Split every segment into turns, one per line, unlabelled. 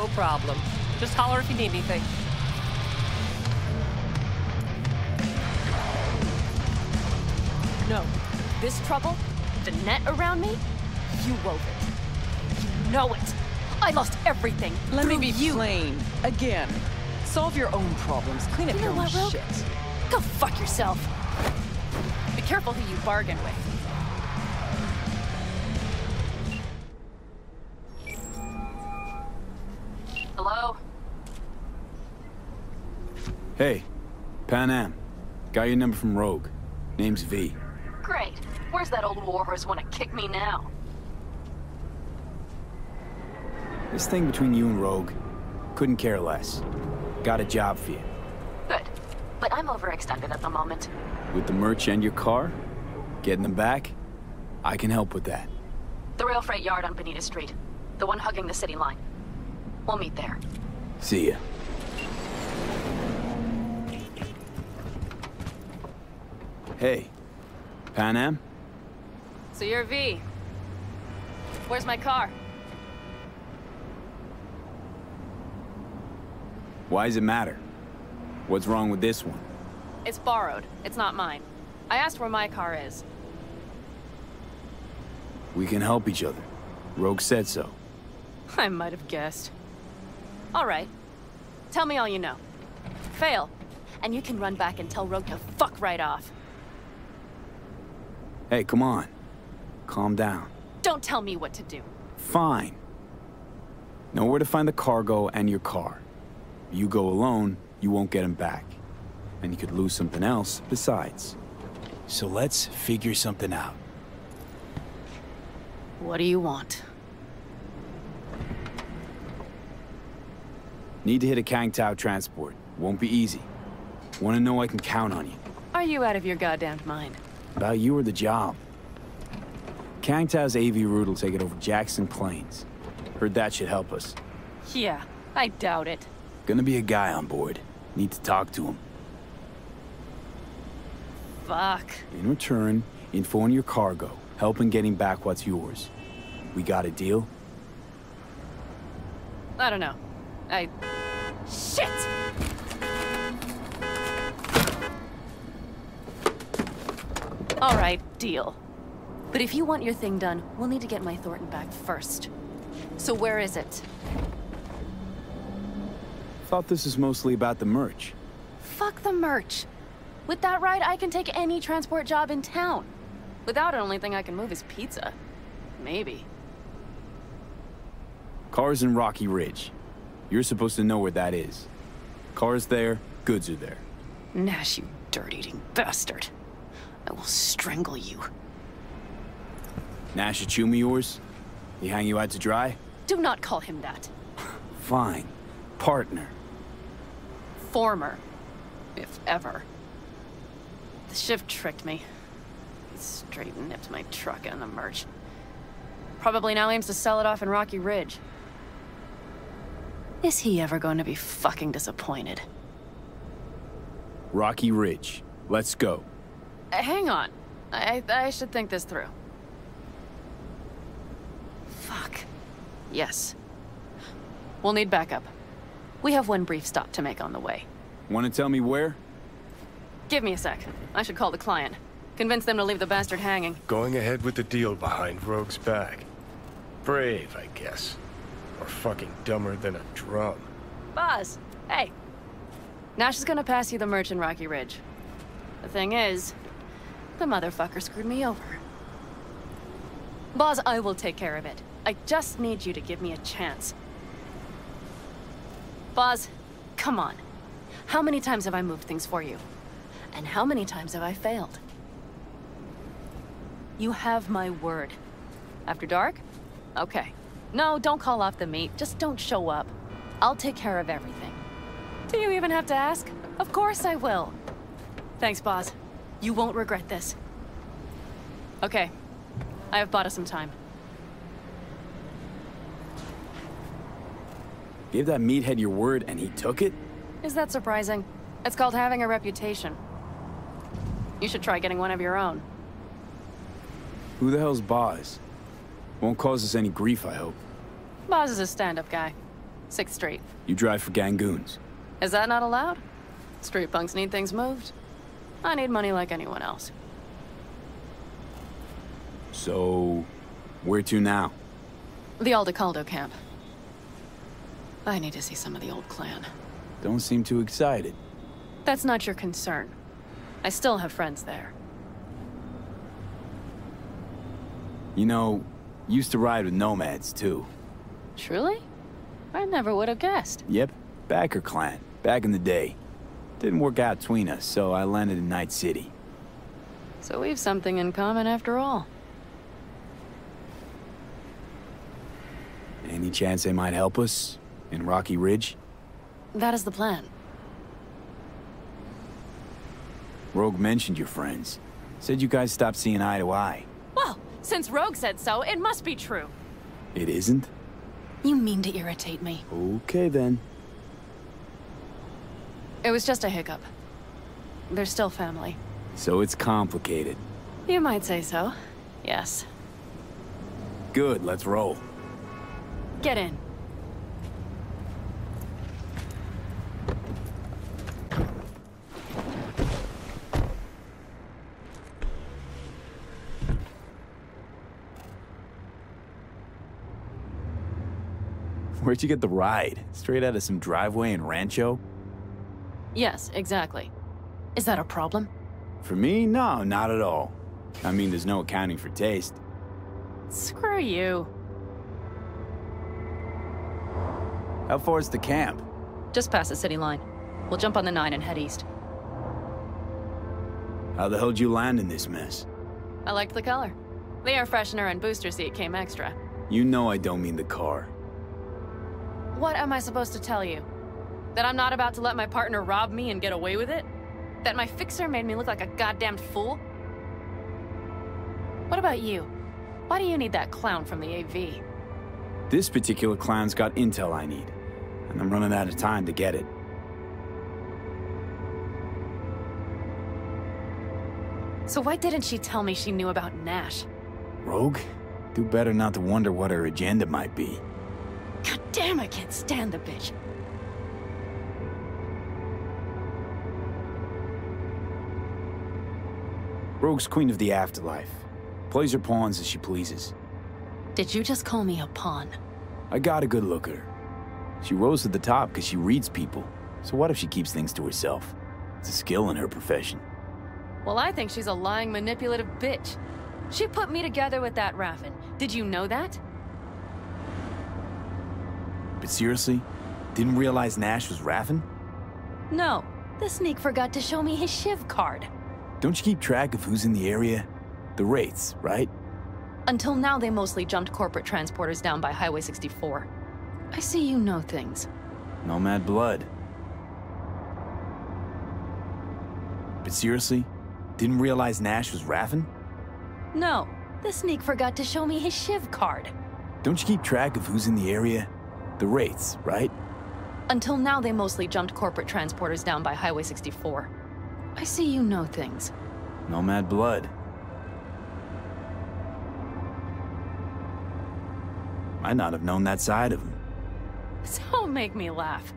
No problem. Just holler if you need anything.
No. This trouble, the net around me, you wove it. You know it. I lost everything.
Let me
through
be
you.
plain. Again. Solve your own problems. Clean up
You know
your own
what, Rogue?
shit.
Go fuck yourself. Be careful who you bargain with. Hello?
Hey, Panam. Got your number from Rogue. Name's V.
Great. Where's that old warhorse want to kick me now?
This thing between you and Rogue, couldn't care less. Got a job for you.
Good. But I'm overextended at the moment.
With the merch and your car, getting them back, I can help with that.
The rail freight yard on Bonita Street. The one hugging the city line. We'll meet there.
See ya. Hey, Panam?
So you're V. Where's my car?
Why does it matter? What's wrong with this one?
It's borrowed. It's not mine. I asked where my car is.
We can help each other. Rogue said so.
I might have guessed. All right. Tell me all you know. Fail, and you can run back and tell Rogue to fuck right off.
Hey, come on. Calm down.
Don't tell me what to do.
Fine. Know where to find the cargo and your car. You go alone, you won't get him back. And you could lose something else besides. So let's figure something out.
What do you want?
Need to hit a Kangtao transport. Won't be easy. Want to know I can count on you.
Are you out of your goddamn mind?
About you or the job. Kangtao's AV route will take it over Jackson Plains. Heard that should help us.
Yeah, I doubt it.
Gonna be a guy on board. Need to talk to him.
Fuck.
In return, info on your cargo. Help in getting back what's yours. We got a deal?
I don't know. Shit! All right, deal. But if you want your thing done, we'll need to get my Thornton back first. So where is it?
Thought this was mostly about the merch.
Fuck the merch. With that ride, I can take any transport job in town. Without it, only thing I can move is pizza. Maybe.
Car's in Rocky Ridge. You're supposed to know where that is. Car's there, goods are there.
Nash, you dirt-eating bastard. I will strangle you.
Nash a chum yours? He hang you out to dry?
Do not call him that.
Fine. Partner.
Former. If ever. The shift tricked me. He straight nipped my truck and the merch. Probably now aims to sell it off in Rocky Ridge. Is he ever going to be fucking disappointed?
Rocky Ridge. Let's go.
Hang on. I should think this through. Fuck. Yes. We'll need backup. We have one brief stop to make on the way.
Want to tell me where?
Give me a sec. I should call the client. Convince them to leave the bastard hanging.
Going ahead with the deal behind Rogue's back. Brave, I guess. Or fucking dumber than a drum.
Boz, hey. Nash is gonna pass you the merch in Rocky Ridge. The thing is, the motherfucker screwed me over. Boz, I will take care of it. I just need you to give me a chance. Boz, come on. How many times have I moved things for you? And how many times have I failed? You have my word. After dark? Okay. No, don't call off the meet. Just don't show up. I'll take care of everything. Do you even have to ask? Of course I will. Thanks, Boz. You won't regret this. Okay. I have bought us some time.
Gave that meathead your word and he took it?
Is that surprising? It's called having a reputation. You should try getting one of your own.
Who the hell's Boz? Won't cause us any grief, I hope.
Boz is a stand-up guy. 6th Street.
You drive for Gangoons.
Is that not allowed? Street punks need things moved. I need money like anyone else.
So, where to now?
The Aldecaldo camp. I need to see some of the old clan.
Don't seem too excited.
That's not your concern. I still have friends there.
You know, used to ride with nomads, too.
Truly? I never would have guessed.
Yep, Backer clan, back in the day. Didn't work out between us, so I landed in Night City.
So we've something in common after all.
Any chance they might help us? In Rocky Ridge?
That is the plan.
Rogue mentioned your friends. Said you guys stopped seeing eye to eye.
Well, since Rogue said so, it must be true.
It isn't?
You mean to irritate me.
Okay, then.
It was just a hiccup. They're still family.
So it's complicated.
You might say so. Yes.
Good, let's roll.
Get in.
Where'd you get the ride? Straight out of some driveway in Rancho?
Yes, exactly. Is that a problem?
For me, no, not at all. I mean, there's no accounting for taste.
Screw you.
How far is the camp?
Just past the city line. We'll jump on the 9 and head east.
How the hell'd you land in this mess?
I liked the color. The air freshener and booster seat came extra.
You know I don't mean the car.
What am I supposed to tell you? That I'm not about to let my partner rob me and get away with it? That my fixer made me look like a goddamn fool? What about you? Why do you need that clown from the AV?
This particular clown's got intel I need, and I'm running out of time to get it.
So why didn't she tell me she knew about Nash?
Rogue? Do better not to wonder what her agenda might be.
God damn, I can't stand the bitch.
Rogue's queen of the afterlife. Plays her pawns as she pleases.
Did you just call me a pawn?
I got a good look at her. She rose to the top because she reads people. So what if she keeps things to herself? It's a skill in her profession.
Well, I think she's a lying, manipulative bitch. She put me together with that Raffin. Did you know that?
But seriously? Didn't realize Nash was Raffin?
No. The sneak forgot to show me his Shiv card.
Don't you keep track of who's in the area? The Wraiths, right?
Until now, they mostly jumped corporate transporters down by Highway 64. I see you know things.
Nomad blood. But seriously? Didn't realize Nash was Raffin?
No. The sneak forgot to show me his Shiv card.
Don't you keep track of who's in the area? The Wraiths, right?
Until now, they mostly jumped corporate transporters down by Highway 64. I see you know things.
Nomad blood. Might not have known that side of him.
Don't make me laugh.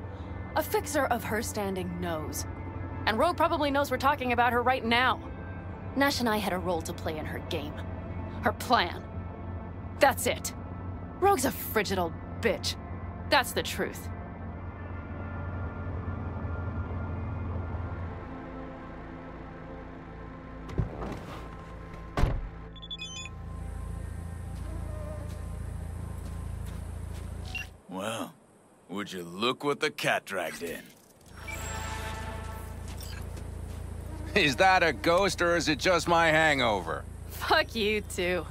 A fixer of her standing knows. And Rogue probably knows we're talking about her right now. Nash and I had a role to play in her game. Her plan. That's it. Rogue's a frigid old bitch. That's the truth.
Well, would you look what the cat dragged in? Is that a ghost or is it just my hangover?
Fuck you too.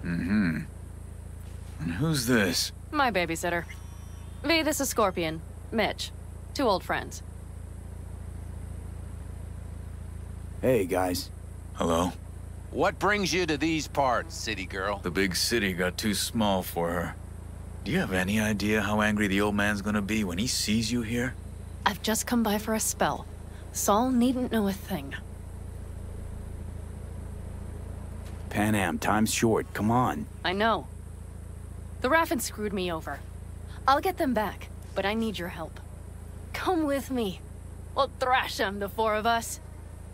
And who's this?
My babysitter. V, this is Scorpion. Mitch. 2 old friends.
Hey, guys.
Hello?
What brings you to these parts, city girl?
The big city got too small for her. Do you have any idea how angry the old man's gonna be when he sees you here?
I've just come by for a spell. Saul needn't know a thing.
Panam, time's short. Come on.
I know. The Raffin screwed me over. I'll get them back, but I need your help. Come with me. We'll thrash them, the four of us.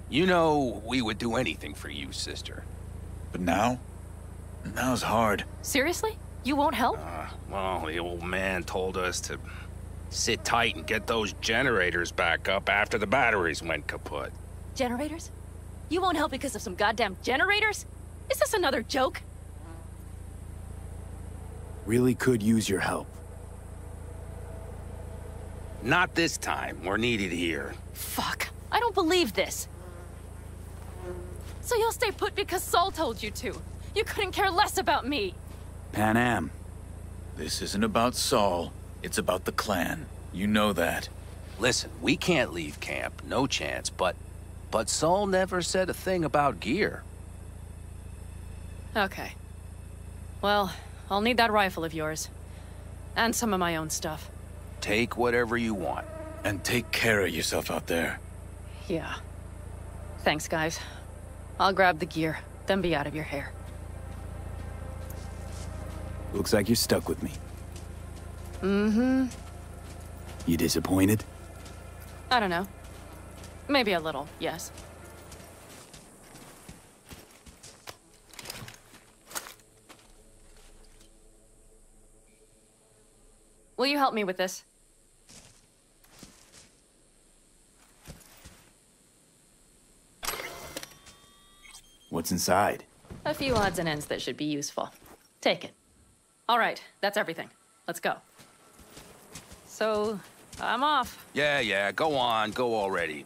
You know, we would do anything for you, sister.
But now? Now's hard.
Seriously? You won't help?
Well, the old man told us to sit tight and get those generators back up after the batteries went kaput.
Generators? You won't help because of some goddamn generators? Is this another joke?
Really could use your help.
Not this time. We're needed here.
Fuck. I don't believe this. So you'll stay put because Saul told you to. You couldn't care less about me.
Panam.
This isn't about Saul. It's about the clan. You know that.
Listen, we can't leave camp. No chance. But Saul never said a thing about gear.
Okay. Well, I'll need that rifle of yours. And some of my own stuff.
Take whatever you want.
And take care of yourself out there.
Yeah. Thanks, guys. I'll grab the gear, then be out of your hair.
Looks like you're stuck with me.
Mm-hmm.
You disappointed?
I don't know. Maybe a little, yes. Will you help me with this?
What's inside?
A few odds and ends that should be useful. Take it. All right, that's everything. Let's go. So, I'm off.
Yeah, go on. Go already.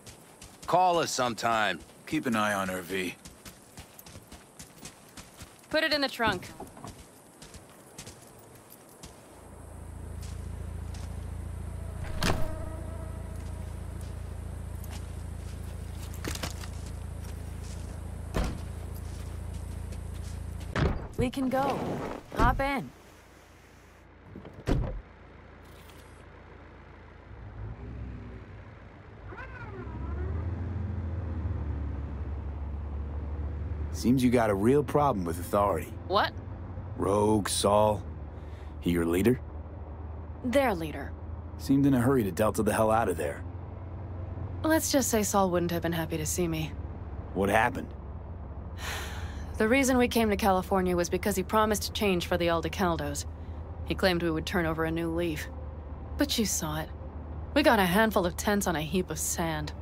Call us sometime.
Keep an eye on her, V.
Put it in the trunk. We can go. Hop in.
Seems you got a real problem with authority.
What?
Rogue, Saul. He your leader?
Their leader.
Seemed in a hurry to delta the hell out of there.
Let's just say Saul wouldn't have been happy to see me.
What happened?
The reason we came to California was because he promised change for the Aldecaldos. He claimed we would turn over a new leaf. But you saw it. We got a handful of tents on a heap of sand.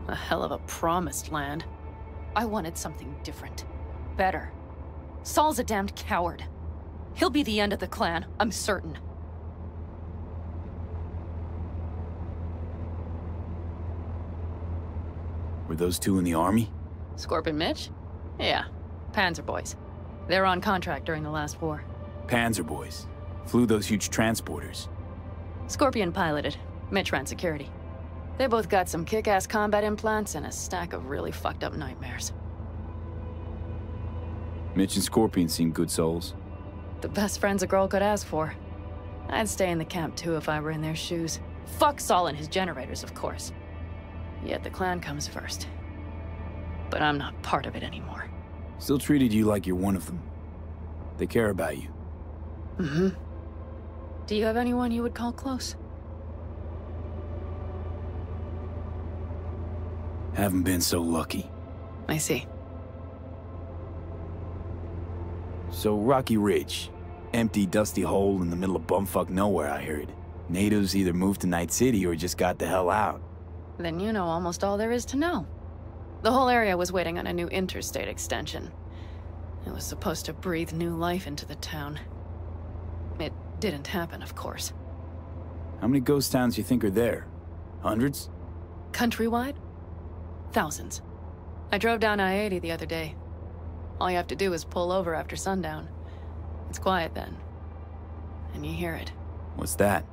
A hell of a promised land. I wanted something different. Better. Saul's a damned coward. He'll be the end of the clan, I'm certain.
Were those two in the army?
Scorpion Mitch? Yeah. Panzer boys. They were on contract during the last war.
Panzer boys. Flew those huge transporters.
Scorpion piloted. Mitch ran security. They both got some kick-ass combat implants and a stack of really fucked up nightmares.
Mitch and Scorpion seem good souls.
The best friends a girl could ask for. I'd stay in the camp too if I were in their shoes. Fuck Saul and his generators, of course. Yet the clan comes first. But I'm not part of it anymore.
Still treated you like you're one of them. They care about you.
Mm-hmm. Do you have anyone you would call close?
Haven't been so lucky.
I see.
So Rocky Ridge. Empty, dusty hole in the middle of bumfuck nowhere, I heard. Natives either moved to Night City or just got the hell out.
Then you know almost all there is to know. The whole area was waiting on a new interstate extension. It was supposed to breathe new life into the town. It didn't happen, of course.
How many ghost towns you think are there? Hundreds?
Countrywide? Thousands. I drove down I-80 the other day. All you have to do is pull over after sundown. It's quiet then. And you hear it.
What's that?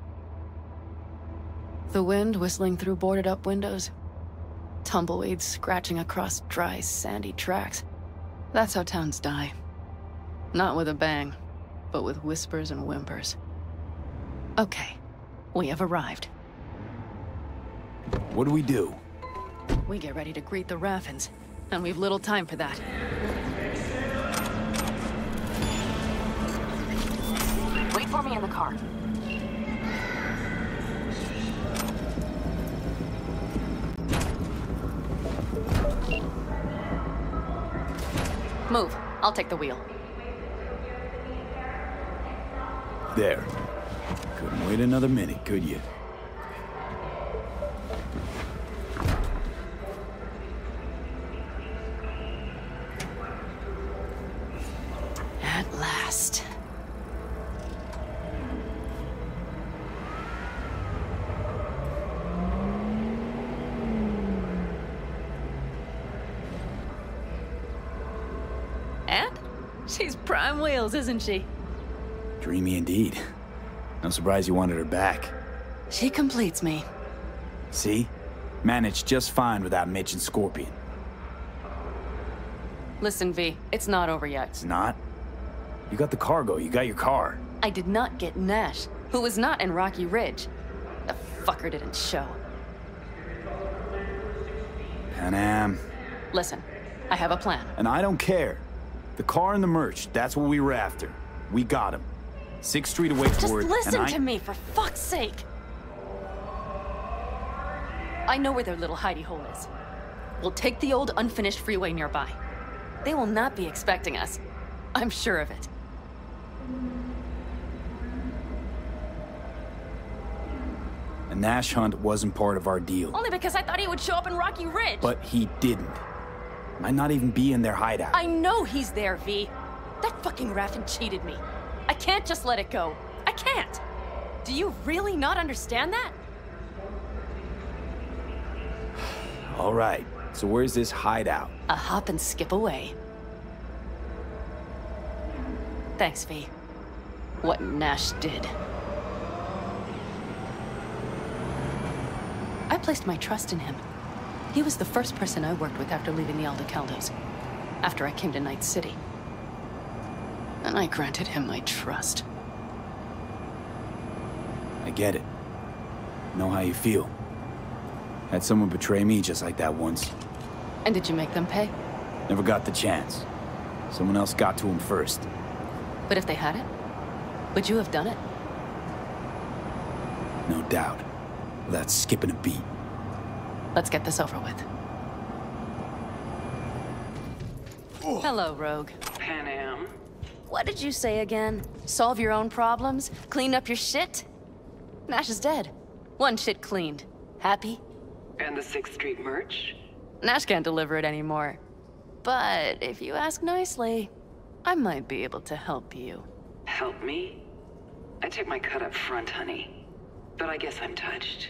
The wind whistling through boarded-up windows. Tumbleweeds scratching across dry, sandy tracks. That's how towns die. Not with a bang, but with whispers and whimpers. Okay, we have arrived.
What do we do?
We get ready to greet the Raffins, and we've little time for that. Wait for me in the car. I'll take the wheel.
There. Couldn't wait another minute, could you?
At last. And? She's prime wheels, isn't she?
Dreamy indeed. No surprise you wanted her back.
She completes me.
See? Managed just fine without Mitch and Scorpion.
Listen, V, it's not over yet.
It's not? You got the cargo, you got your car.
I did not get Nash, who was not in Rocky Ridge. The fucker didn't show.
Panam.
Listen, I have a plan.
And I don't care. The car and the merch, that's what we were after. We got him. 6th Street away
Just
forward,
listen to me, for fuck's sake! I know where their little hidey hole is. We'll take the old unfinished freeway nearby. They will not be expecting us. I'm sure of it.
A Nash hunt wasn't part of our deal.
Only because I thought he would show up in Rocky Ridge.
But he didn't. Might not even be in their hideout.
I know he's there, V. That fucking Raffin cheated me. I can't just let it go. I can't. Do you really not understand that?
All right, so where's this hideout?
A hop and skip away. Thanks, V. What Nash did. I placed my trust in him. He was the first person I worked with after leaving the Aldecaldos, after I came to Night City. And I granted him my trust.
I get it. Know how you feel. Had someone betray me just like that once.
And did you make them pay?
Never got the chance. Someone else got to him first.
But if they had it, would you have done it?
No doubt. Without skipping a beat.
Let's get this over with.
Ooh.
Hello, Rogue.
Panam.
What did you say again? Solve your own problems? Clean up your shit? Nash is dead. One shit cleaned. Happy?
And the 6th Street merch?
Nash can't deliver it anymore. But if you ask nicely, I might be able to help you.
Help me? I took my cut up front, honey. But I guess I'm touched.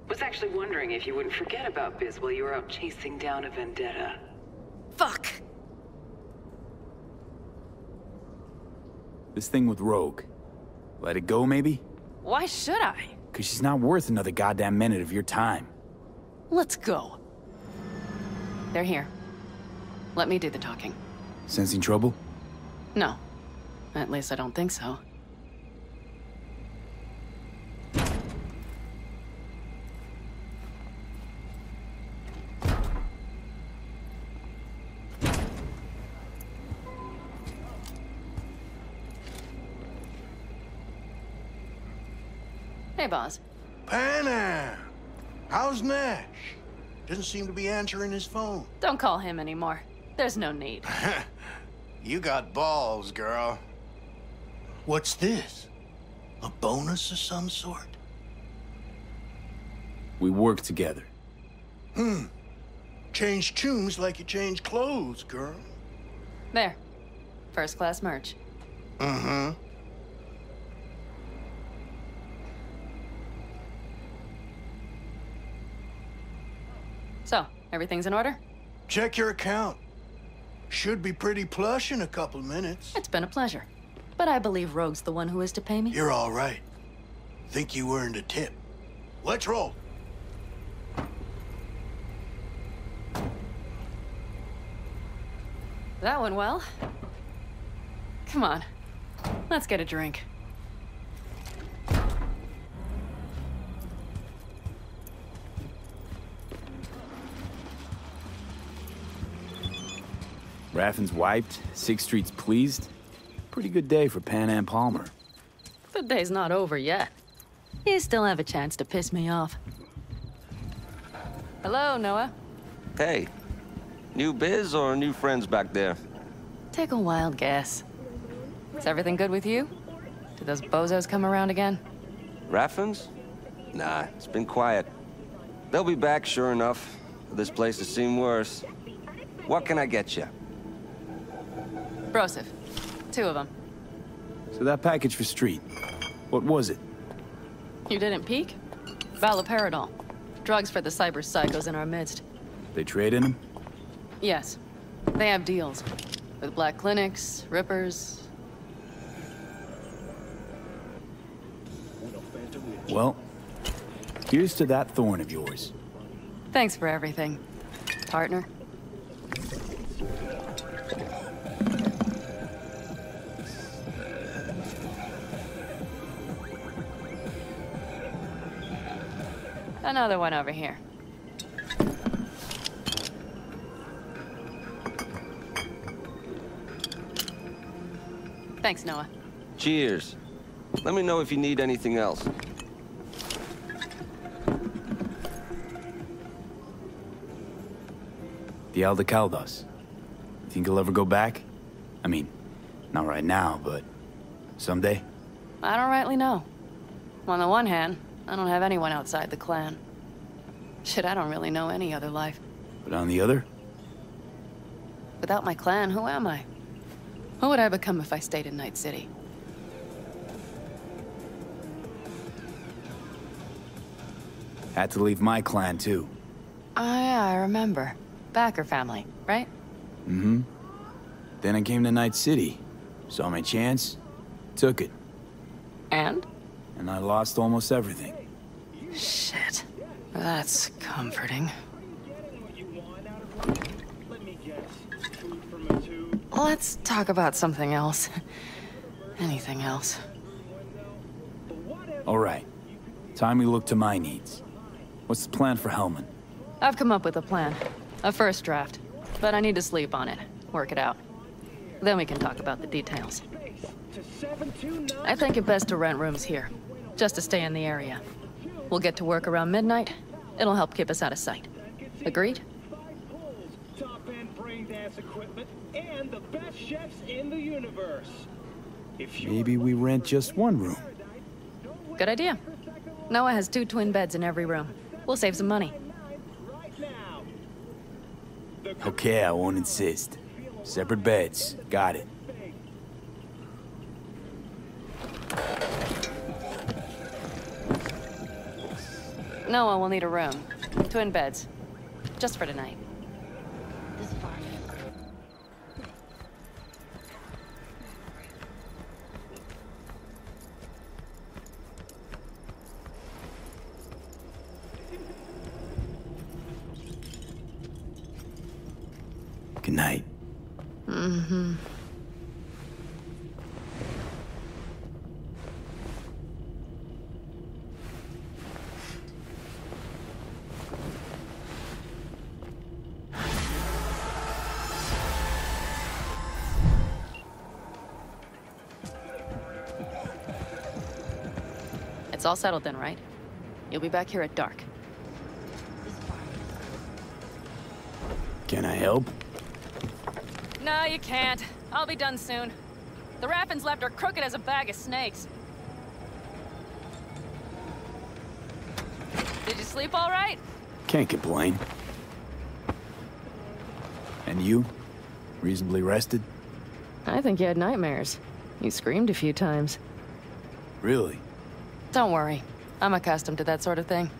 Was actually wondering if you wouldn't forget about Biz while you were out chasing down a vendetta.
Fuck!
This thing with Rogue. Let it go, maybe?
Why should I?
Because she's not worth another goddamn minute of your time.
Let's go. They're here. Let me do the talking.
Sensing trouble?
No. At least I don't think so. Hey, boss.
Panam! How's Nash? Doesn't seem to be answering his phone.
Don't call him anymore. There's no need.
You got balls, girl. What's this? A bonus of some sort?
We work together.
Change tunes like you change clothes, girl.
There. First class merch.
Mm-hmm.
So, everything's in order?
Check your account. Should be pretty plush in a couple minutes.
It's been a pleasure. But I believe Rogue's the one who is to pay me.
You're all right. Think you earned a tip. Let's roll.
That went well. Come on. Let's get a drink.
Raffin's wiped, 6th Street's pleased. Pretty good day for Panam Palmer.
The day's not over yet. You still have a chance to piss me off. Hello, Noah.
Hey, new biz or new friends back there?
Take a wild guess. Is everything good with you? Did those bozos come around again?
Raffins? Nah, it's been quiet. They'll be back, sure enough. This place has seen worse. What can I get you?
Broseph. 2 of them.
So that package for Street, what was it?
You didn't peek? Valoperidol. Drugs for the cyber psychos in our midst.
They trade in them?
Yes. They have deals. With black clinics, rippers.
Well, here's to that thorn of yours.
Thanks for everything, partner. Another one over here. Thanks, Noah.
Cheers. Let me know if you need anything else.
The Aldecaldos. You think he'll ever go back? I mean, not right now, but someday?
I don't rightly know. On the one hand, I don't have anyone outside the clan. Shit, I don't really know any other life.
But on the other?
Without my clan, who am I? Who would I become if I stayed in Night City?
Had to leave my clan, too.
Oh yeah, I remember. Backer family, right?
Mm-hmm. Then I came to Night City. Saw my chance, took it.
And?
And I lost almost everything.
Shit. That's comforting. Let's talk about something else. Anything else.
All right. Time we look to my needs. What's the plan for Hellman?
I've come up with a plan. A first draft. But I need to sleep on it. Work it out. Then we can talk about the details. I think it best to rent rooms here. Just to stay in the area. We'll get to work around midnight. It'll help keep us out of sight. Agreed?
And the best chefs in the universe.
Maybe we rent just one room.
Good idea. Noah has 2 twin beds in every room. We'll save some money.
Okay, I won't insist. Separate beds. Got it.
Noah will need a room. Twin beds. Just for tonight.
Good night.
Mm-hmm. It's all settled then, right? You'll be back here at dark.
Can I help?
No, you can't. I'll be done soon. The Raffins left are crooked as a bag of snakes. Did you sleep all right?
Can't complain. And you? Reasonably rested?
I think you had nightmares. You screamed a few times.
Really?
Don't worry. I'm accustomed to that sort of thing.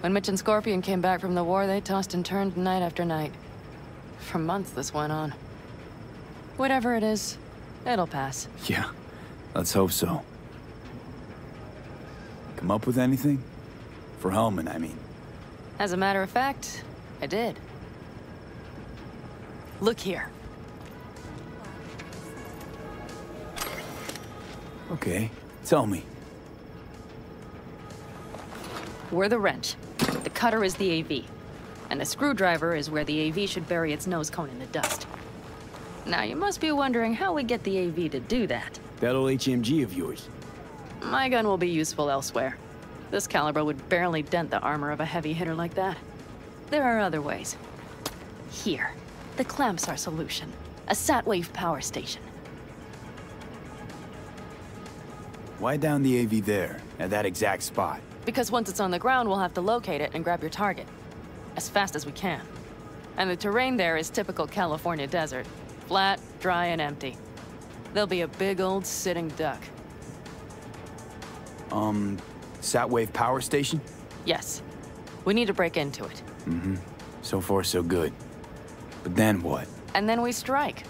When Mitch and Scorpion came back from the war, they tossed and turned night after night. For months this went on. Whatever it is, it'll pass.
Yeah, let's hope so. Come up with anything? For Hellman, I mean.
As a matter of fact, I did. Look here.
Okay, tell me.
We're the wrench. The cutter is the AV. And the screwdriver is where the AV should bury its nose cone in the dust. Now, you must be wondering how we get the AV to do that.
That old HMG of yours.
My gun will be useful elsewhere. This caliber would barely dent the armor of a heavy hitter like that. There are other ways. Here. The clamp's our solution. A Satwave power station.
Why down the AV there, at that exact spot?
Because once it's on the ground, we'll have to locate it and grab your target. As fast as we can. And the terrain there is typical California desert. Flat, dry, and empty. There'll be a big old sitting duck.
Satwave power station?
Yes. We need to break into it.
Mm-hmm. So far, so good. But then what?
And then we strike.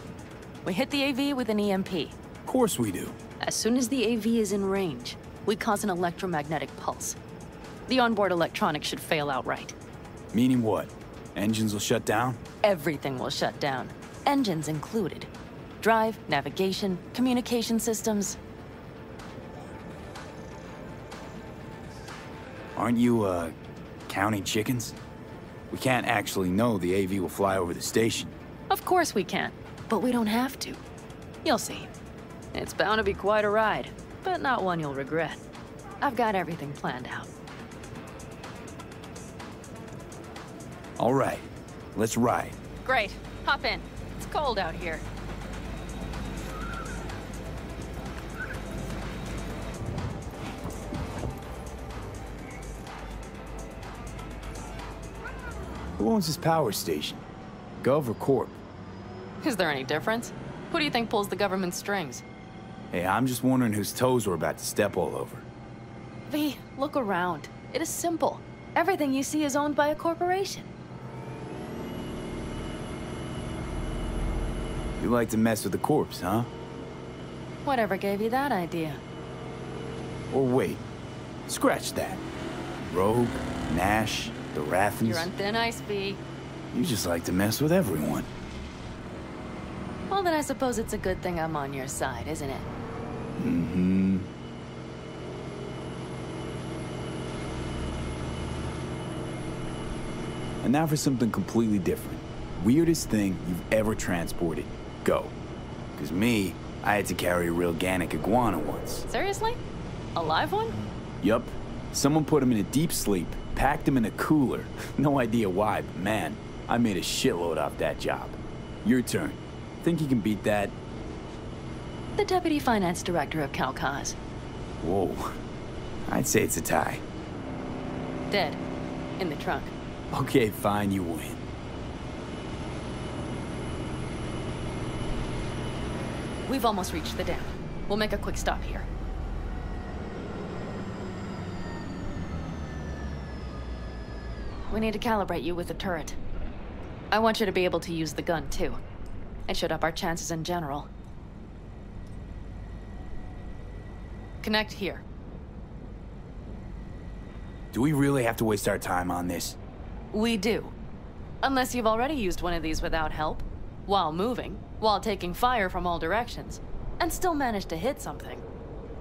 We hit the AV with an EMP.
Of course we do.
As soon as the AV is in range, we cause an electromagnetic pulse. The onboard electronics should fail outright.
Meaning what? Engines will shut down?
Everything will shut down. Engines included. Drive, navigation, communication systems.
Aren't you, counting chickens? We can't actually know the AV will fly over the station.
Of course we can, but we don't have to. You'll see. It's bound to be quite a ride, but not one you'll regret. I've got everything planned out.
All right, let's ride.
Great. Hop in. It's cold out here.
Who owns this power station? Gov or Corp?
Is there any difference? Who do you think pulls the government strings?
Hey, I'm just wondering whose toes we're about to step all over.
V, look around. It is simple. Everything you see is owned by a corporation.
You like to mess with the corpse, huh?
Whatever gave you that idea?
Or wait, scratch that. Rogue, Nash, the Rathens.
You're on thin ice, V.
You just like to mess with everyone.
Well, then I suppose it's a good thing I'm on your side, isn't it?
Mm-hmm. And now for something completely different. Weirdest thing you've ever transported. Go. Because me, I had to carry a real Gannic iguana once.
Seriously? A live one?
Yup. Someone put him in a deep sleep, packed him in a cooler. No idea why, but man, I made a shitload off that job. Your turn. Think you can beat that?
The Deputy Finance Director of Calcaz.
Whoa. I'd say it's a tie.
Dead. In the trunk.
Okay, fine, you win.
We've almost reached the dam. We'll make a quick stop here. We need to calibrate you with the turret. I want you to be able to use the gun, too. It should up our chances in general. Connect here.
Do we really have to waste our time on this?
We do. Unless you've already used one of these without help, while moving, while taking fire from all directions, and still managed to hit something.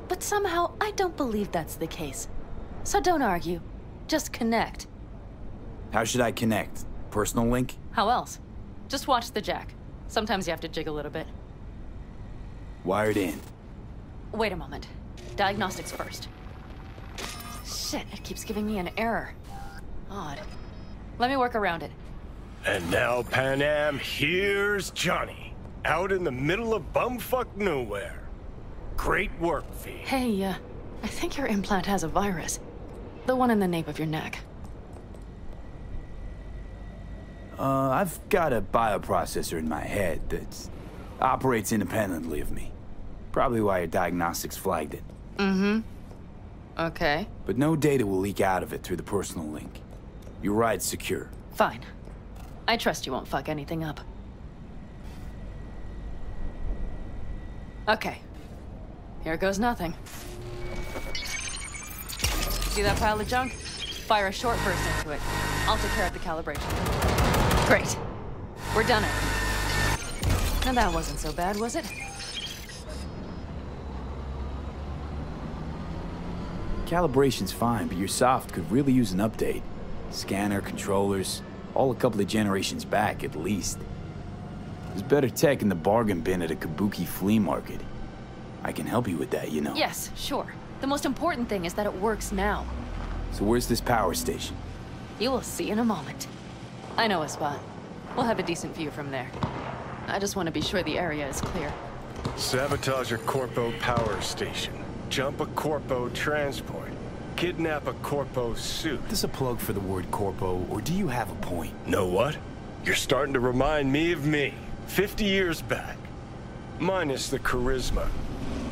But somehow, I don't believe that's the case. So don't argue. Just connect.
How should I connect? Personal link?
How else? Just watch the jack. Sometimes you have to jig a little bit.
Wired in.
Wait a moment. Diagnostics first. Shit, it keeps giving me an error. Odd. Let me work around it.
And now, Panam, here's Johnny. Out in the middle of bumfuck nowhere. Great work, V.
Hey, I think your implant has a virus. The one in the nape of your neck.
I've got a bioprocessor in my head that operates independently of me. Probably why your diagnostics flagged it.
Mm-hmm. Okay.
But no data will leak out of it through the personal link. Your ride's secure.
Fine. I trust you won't fuck anything up. Okay. Here goes nothing. See that pile of junk? Fire a short burst into it. I'll take care of the calibration. Great. We're done it. Now that wasn't so bad, was it?
Calibration's fine, but your soft could really use an update. Scanner, controllers, all a couple of generations back at least. There's better tech in the bargain bin at a kabuki flea market. I can help you with that, you know.
Yes, sure. The most important thing is that it works now.
So where's this power station?
You will see in a moment. I know a spot. We'll have a decent view from there. I just want to be sure the area is clear.
Sabotage a Corpo power station. Jump a Corpo transport. Kidnap a Corpo suit.
Is this a plug for the word Corpo, or do you have a point?
Know what? You're starting to remind me of me, 50 years back. Minus the charisma.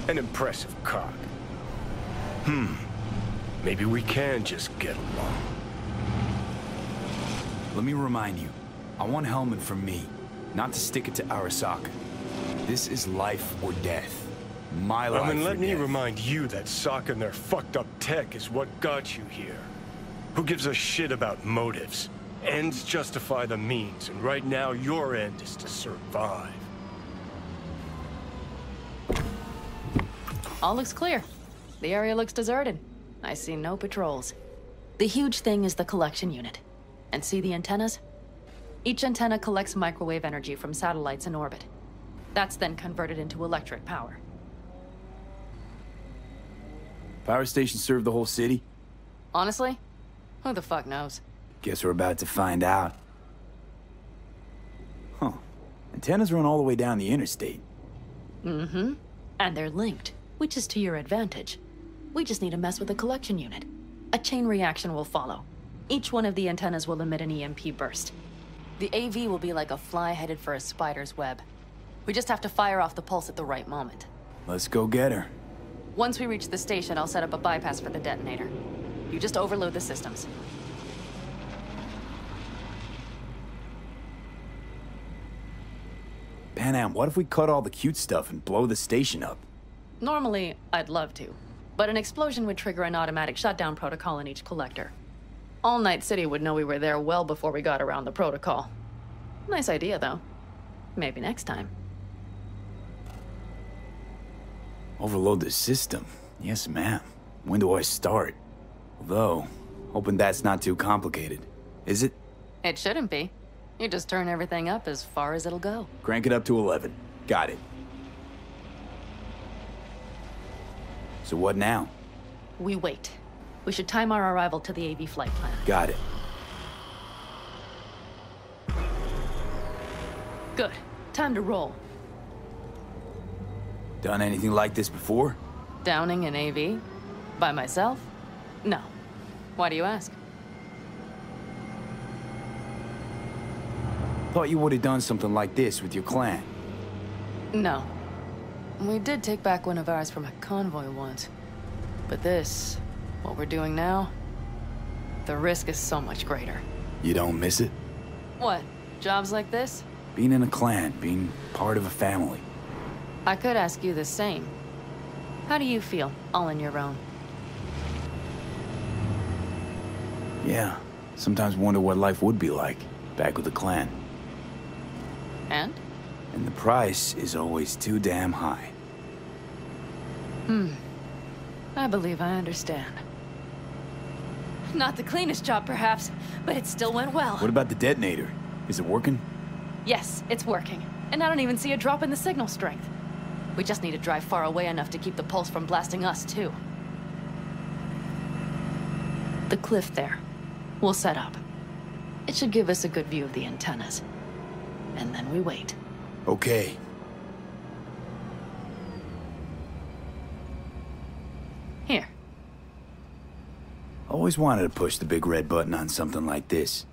An impressive cock. Maybe we can just get along.
Let me remind you, I want Hellman for me, not to stick it to Arasaka. This is life or death. My life
Then let
or
me
death.
remind you that Sokka and their fucked up tech is what got you here. Who gives a shit about motives? Ends justify the means, and right now your end is to survive.
All looks clear. The area looks deserted. I see no patrols. The huge thing is the collection unit. And see the antennas? Each antenna collects microwave energy from satellites in orbit. That's then converted into electric power.
Power stations serve the whole city?
Honestly, who the fuck knows?
Guess we're about to find out. Huh. Antennas run all the way down the interstate.
Mm-hmm. And they're linked, which is to your advantage. We just need to mess with the collection unit. A chain reaction will follow. Each one of the antennas will emit an EMP burst. The AV will be like a fly headed for a spider's web. We just have to fire off the pulse at the right moment.
Let's go get her.
Once we reach the station, I'll set up a bypass for the detonator. You just overload the systems.
Panam, what if we cut all the cute stuff and blow the station up?
Normally, I'd love to, but an explosion would trigger an automatic shutdown protocol in each collector. All Night City would know we were there well before we got around the protocol. Nice idea, though. Maybe next time.
Overload the system? Yes, ma'am. When do I start? Although, hoping that's not too complicated. Is it?
It shouldn't be. You just turn everything up as far as it'll go.
Crank it up to 11. Got it. So what now?
We wait. We should time our arrival to the AV flight plan.
Got it.
Good. Time to roll.
Done anything like this before?
Downing an AV? By myself? No. Why do you ask?
Thought you would have done something like this with your clan.
No. We did take back one of ours from a convoy once. But this, what we're doing now, the risk is so much greater.
You don't miss it?
What? Jobs like this?
Being in a clan, being part of a family.
I could ask you the same. How do you feel, all on your own?
Yeah, sometimes wonder what life would be like, back with the clan.
And?
And the price is always too damn high.
I believe I understand. Not the cleanest job, perhaps, but it still went well.
What about the detonator? Is it working?
Yes, it's working. And I don't even see a drop in the signal strength. We just need to drive far away enough to keep the pulse from blasting us, too. The cliff there. We'll set up. It should give us a good view of the antennas. And then we wait.
Okay.
Here.
Always wanted to push the big red button on something like this.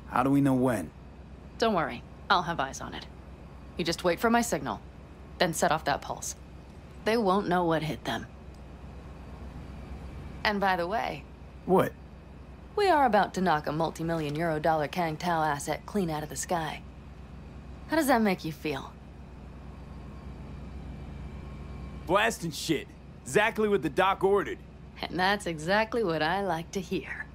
How do we know when?
Don't worry. I'll have eyes on it. You just wait for my signal. Then set off that pulse. They won't know what hit them. And by the way...
What?
We are about to knock a multi-million euro Kang Tao asset clean out of the sky. How does that make you feel?
Blasting shit. Exactly what the doc ordered.
And that's exactly what I like to hear.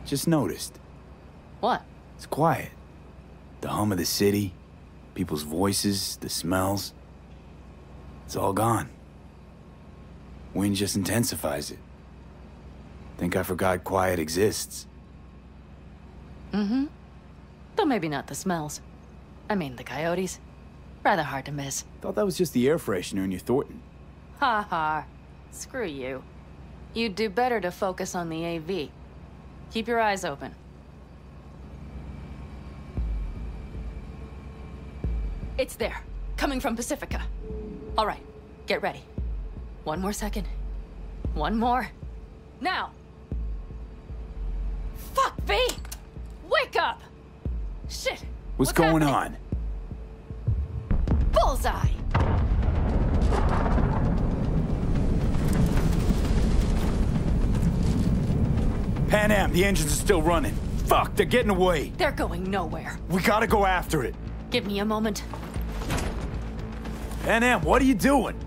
Just noticed.
What?
It's quiet. The hum of the city, people's voices, the smells. It's all gone. Wind just intensifies it. Think I forgot quiet exists.
Mm-hmm. Though maybe not the smells. I mean, the coyotes. Rather hard to miss.
Thought that was just the air freshener in your Thornton.
Ha ha. Screw you. You'd do better to focus on the AV. Keep your eyes open. It's there. Coming from Pacifica. All right, get ready. 1 more second. 1 more. Now! Fuck, V! Wake up! Shit!
What's going
happening?
on?
Bullseye!
Panam, the engines are still running. Fuck, they're getting away.
They're going nowhere.
We gotta go after it.
Give me a moment.
Panam, what are you doing?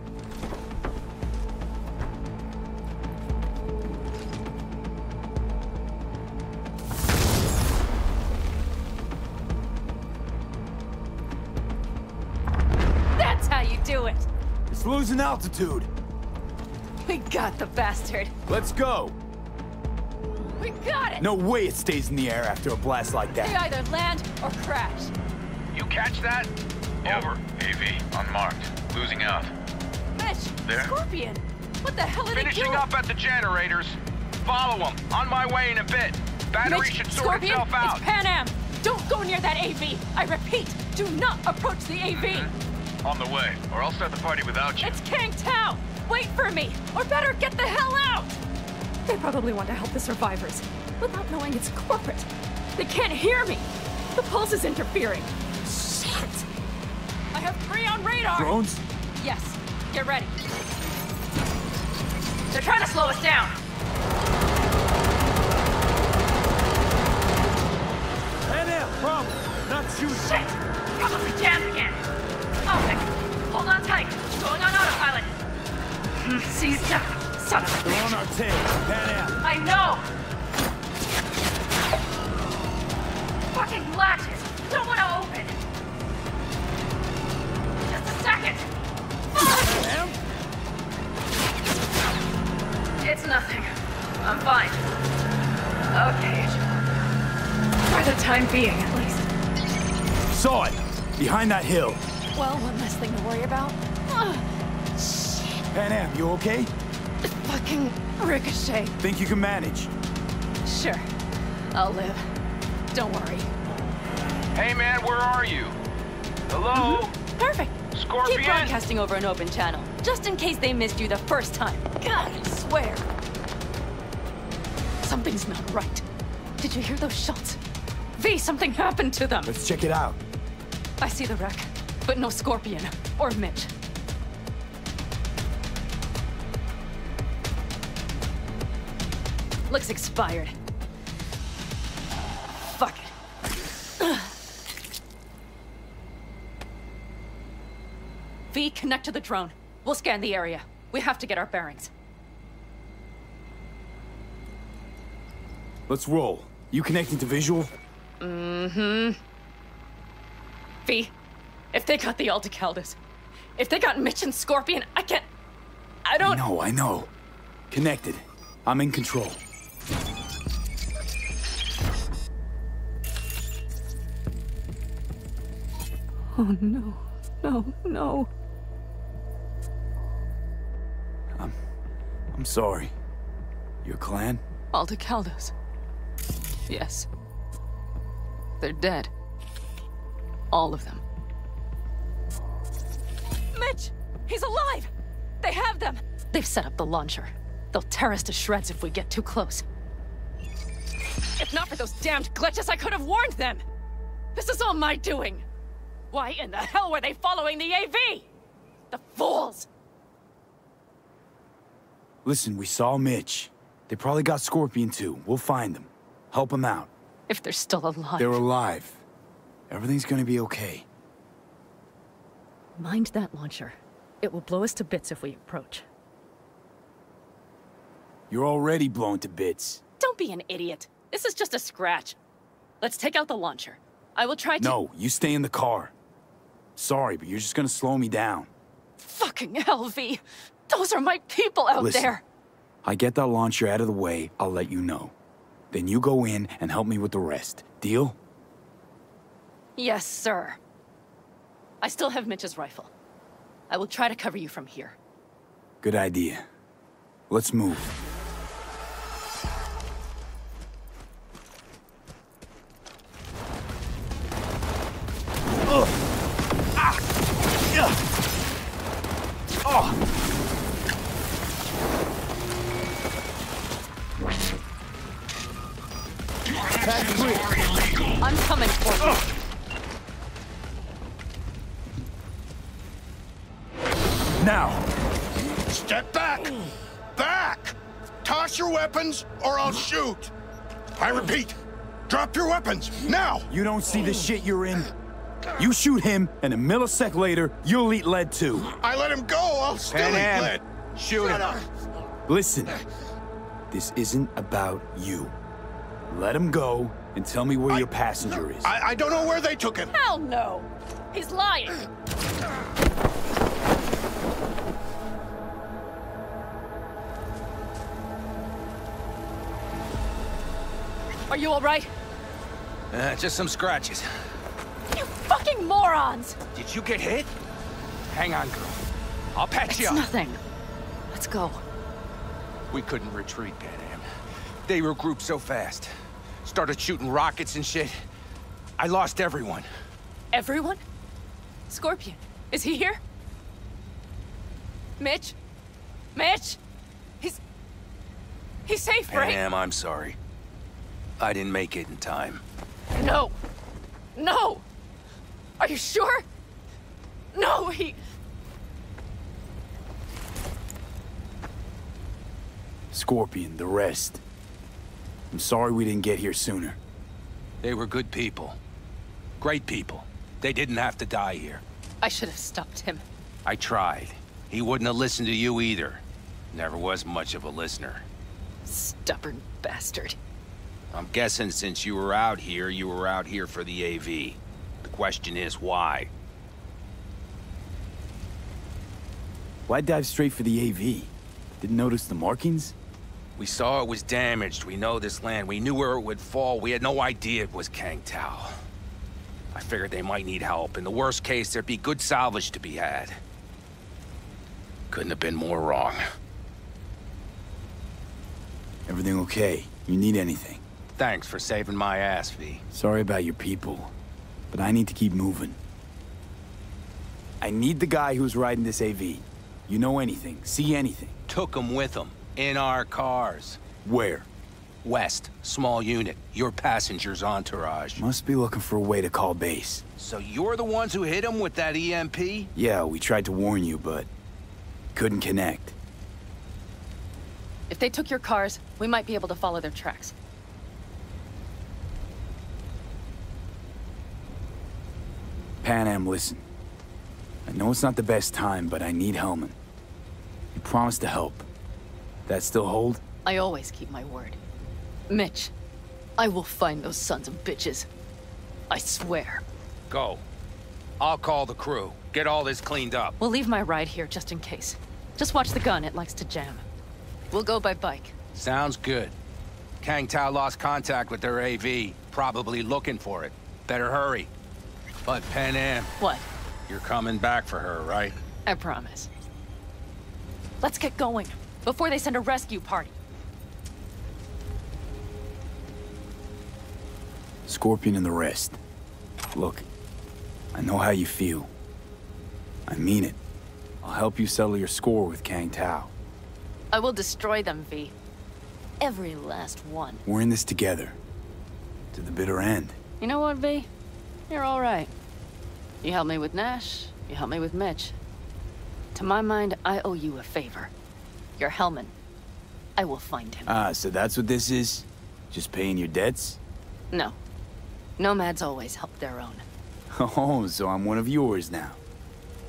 That's how you do it!
It's losing altitude.
We got the bastard.
Let's go.
We got it!
No way it stays in the air after a blast like
They
that.
either land or crash.
You catch that?
Over. AV, unmarked. Losing out.
Mitch!
There?
Scorpion! What the hell are they
Finishing
doing?
up at the generators. Follow them. On my way in a bit. Battery
Mitch,
should sort
Scorpion,
itself out.
it's Panam! Don't go near that AV! I repeat, do not approach the AV!
On the way, or I'll start the party without you.
It's Kang Tao! Wait for me! Or better, get the hell out! They probably want to help the survivors, without knowing it's corporate. They can't hear me! The pulse is interfering. Shit! I have 3 on radar!
Drones?
Yes, get ready. They're trying to slow us down.
Panam, problem. Not shooting.
Shit! Probably jammed again. Okay, hold on tight. Going on autopilot. Seized up. Son of a
They're on
bitch.
our tail. Panam.
I know! Fucking latches! Don't want to open! Just a second!
Panam?
It's nothing. I'm fine. Okay. For the time being, at least.
Saw it. Behind that hill.
Well, one less thing to worry about. Shit.
Panam, you okay?
Fucking ricochet.
Think you can manage?
Sure. I'll live. Don't worry.
Hey man, where are you? Hello?
Perfect.
Scorpion?
Keep broadcasting over an open channel, just in case they missed you the first time. God, I swear. Something's not right. Did you hear those shots? V, something happened to them.
Let's check it out.
I see the wreck, but no Scorpion or Mitch. Looks expired. Fuck it. V, connect to the drone. We'll scan the area. We have to get our bearings.
Let's roll. You connecting to visual?
Mm-hmm. V, if they got the Aldecaldos, if they got Mitch and Scorpion, I don't...
I know. Connected. I'm in control.
Oh, no. No, no.
I'm sorry. Your clan?
Aldecaldos. Yes. They're dead. All of them. Mitch! He's alive! They have them! They've set up the launcher. They'll tear us to shreds if we get too close. If not for those damned glitches, I could have warned them! This is all my doing! Why in the hell were they following the AV? The fools!
Listen, we saw Mitch. They probably got Scorpion too. We'll find them. Help them out.
If they're still alive.
They're alive. Everything's gonna be okay.
Mind that launcher. It will blow us to bits if we approach.
You're already blown to bits.
Don't be an idiot. This is just a scratch. Let's take out the launcher. I will try to—
No, you stay in the car. Sorry, but you're just gonna slow me down.
Fucking hell, V. Those are my people out
Listen,
there.
I get that launcher out of the way, I'll let you know. Then you go in and help me with the rest. Deal?
Yes, sir. I still have Mitch's rifle. I will try to cover you from here.
Good idea. Let's move. Ugh. Ah. Path clear.
I'm coming for you.
Now.
Step back! Back! Toss your weapons, or I'll shoot! I repeat, drop your weapons, now!
You don't see the shit you're in? You shoot him, and a millisecond later, you'll eat lead too.
I let him go, I'll still eat lead!
Shoot him!
Listen, this isn't about you. Let him go, and tell me where your passenger is.
I don't know where they took him!
Hell no! He's lying! Are you all right?
Just some scratches.
You fucking morons!
Did you get hit? Hang on, girl. I'll patch you
It's
up.
nothing. Let's go.
We couldn't retreat, Panam. They regrouped so fast. Started shooting rockets and shit. I lost everyone.
Everyone? Scorpion, is he here? Mitch? Mitch? He's safe, right?
Panam, I'm sorry. I didn't make it in time.
No! No! Are you sure? No,
Scorpion, the rest. I'm sorry we didn't get here sooner.
They were good people. Great people. They didn't have to die here.
I should have stopped him.
I tried. He wouldn't have listened to you either. Never was much of a listener.
Stubborn bastard.
I'm guessing since you were out here for the AV. The question is, why?
Why dive straight for the AV? Didn't notice the markings?
We saw it was damaged. We know this land. We knew where it would fall. We had no idea it was Kang Tao. I figured they might need help. In the worst case, there'd be good salvage to be had. Couldn't have been more wrong.
Everything okay? You need anything?
Thanks for saving my ass, V.
Sorry about your people, but I need to keep moving. I need the guy who's riding this AV. You know anything, see anything?
Took him with him. In our cars.
Where?
West. Small unit. Your passenger's entourage.
Must be looking for a way to call base.
So you're the ones who hit him with that EMP?
Yeah, we tried to warn you, but couldn't connect.
If they took your cars, we might be able to follow their tracks.
Panam, listen. I know it's not the best time, but I need Hellman. You promised to help. That still hold?
I always keep my word. Mitch, I will find those sons of bitches. I swear.
Go. I'll call the crew. Get all this cleaned up.
We'll leave my ride here just in case. Just watch the gun, it likes to jam. We'll go by bike.
Sounds good. Kang Tao lost contact with their AV. Probably looking for it. Better hurry. But Panam...
What?
You're coming back for her, right?
I promise. Let's get going, before they send a rescue party.
Scorpion and the rest. Look, I know how you feel. I mean it. I'll help you settle your score with Kang Tao.
I will destroy them, V. Every last one.
We're in this together. To the bitter end.
You know what, V? You're all right. You helped me with Nash, you helped me with Mitch. To my mind, I owe you a favor. Your Hellman. I will find him.
Ah, so that's what this is? Just paying your debts?
No. Nomads always help their own.
Oh, so I'm one of yours now.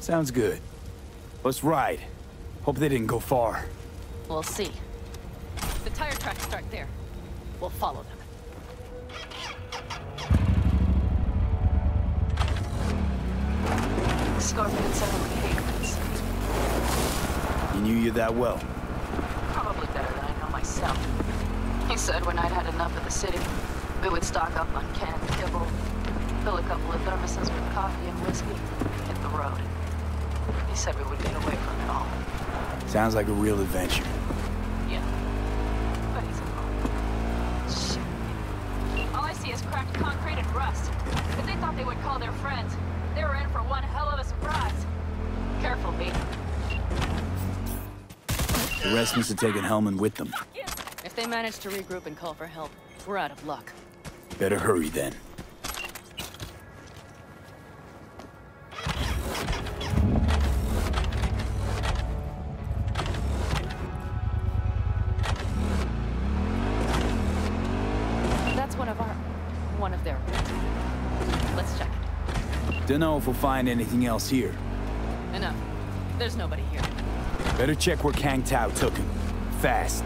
Sounds good. Let's ride. Hope they didn't go far.
We'll see. The tire tracks start there. We'll follow them.
Scorpion said I would hate this.
You knew you that well?
Probably better than I know myself. He said when I'd had enough of the city, we would stock up on canned kibble, fill a couple of thermoses with coffee and whiskey, hit the road. He said we would get away from it all.
Sounds like a real adventure.
Yeah. But he's alone. Shit.
All I see is cracked concrete and rust. If they thought they would call their friends, they were in for one hell of a surprise. Careful, V.
The rest must have taken Hellman with them.
If they manage to regroup and call for help, we're out of luck.
Better hurry then.
That's one of their... Let's check it.
Dunno if we'll find anything else here.
Enough. There's nobody here.
Better check where Kang Tao took him. Fast.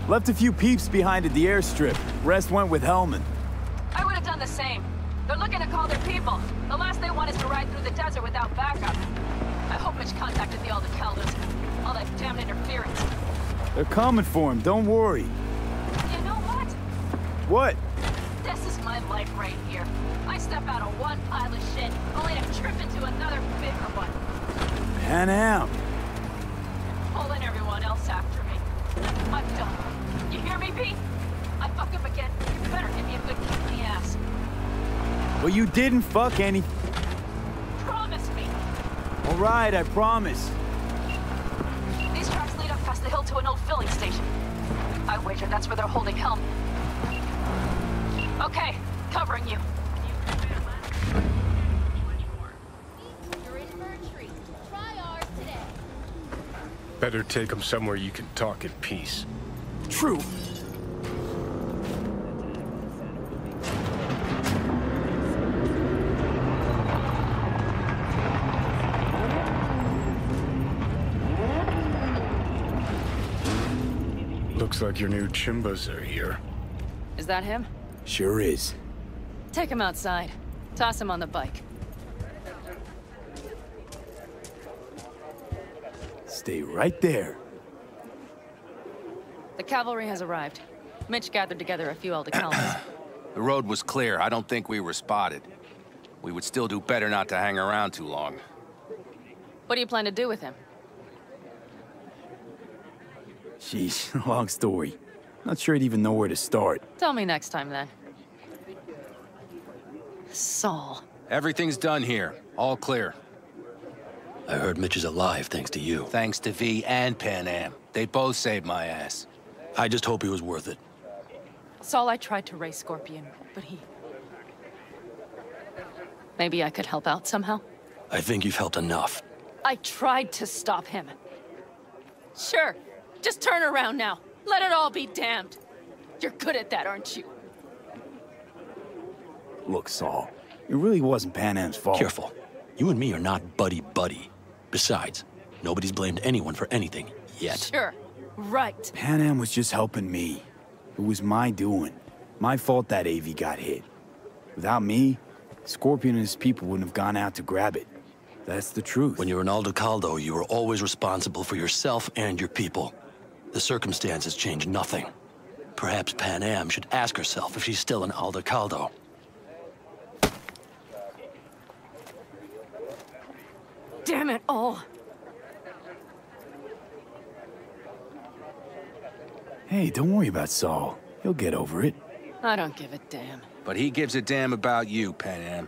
Left a few peeps behind at the airstrip. Rest went with Hellman.
I would have done the same. They're looking to call their people. The last they want is to ride through the desert without backup. I hope Mitch contacted the Aldecaldos. All that damn interference.
They're coming for him, don't worry.
You know what?
What?
This is my life right here. I step out of one pile of shit, only to trip into another bigger one.
Panam.
Pulling everyone else after me. I'm done. You hear me, Pete? I fuck up again. You better give me a good kick in the ass.
Well, you didn't fuck any...
Promise me.
All right, I promise.
These tracks lead up past the hill to an old filling station. I wager that's where they're holding Helm. Okay, covering you.
You're in for a treat. Try ours today.
Better take them somewhere you can talk in peace.
True.
Looks like your new Chimbas are here.
Is that him?
Sure is.
Take him outside. Toss him on the bike.
Stay right there.
The cavalry has arrived. Mitch gathered together a few Aldecaldos.
The road was clear. I don't think we were spotted. We would still do better not to hang around too long.
What do you plan to do with him?
Sheesh, long story. Not sure I'd even know where to start.
Tell me next time, then. Saul.
Everything's done here. All clear.
I heard Mitch is alive thanks to you.
Thanks to V and Panam. They both saved my ass.
I just hope he was worth it.
Saul, I tried to raise Scorpion, but he... Maybe I could help out somehow?
I think you've helped enough.
I tried to stop him. Sure. Just turn around now. Let it all be damned. You're good at that, aren't you?
Look, Saul, it really wasn't Panam's fault.
Careful. You and me are not buddy-buddy. Besides, nobody's blamed anyone for anything, yet.
Sure. Right.
Panam was just helping me. It was my doing. My fault that AV got hit. Without me, Scorpion and his people wouldn't have gone out to grab it. That's the truth.
When you're an Aldecaldo, you are always responsible for yourself and your people. The circumstances change nothing. Perhaps Panam should ask herself if she's still an Aldecaldo.
Damn it all.
Hey, don't worry about Saul. He'll get over it.
I don't give a damn.
But he gives a damn about you, Panam.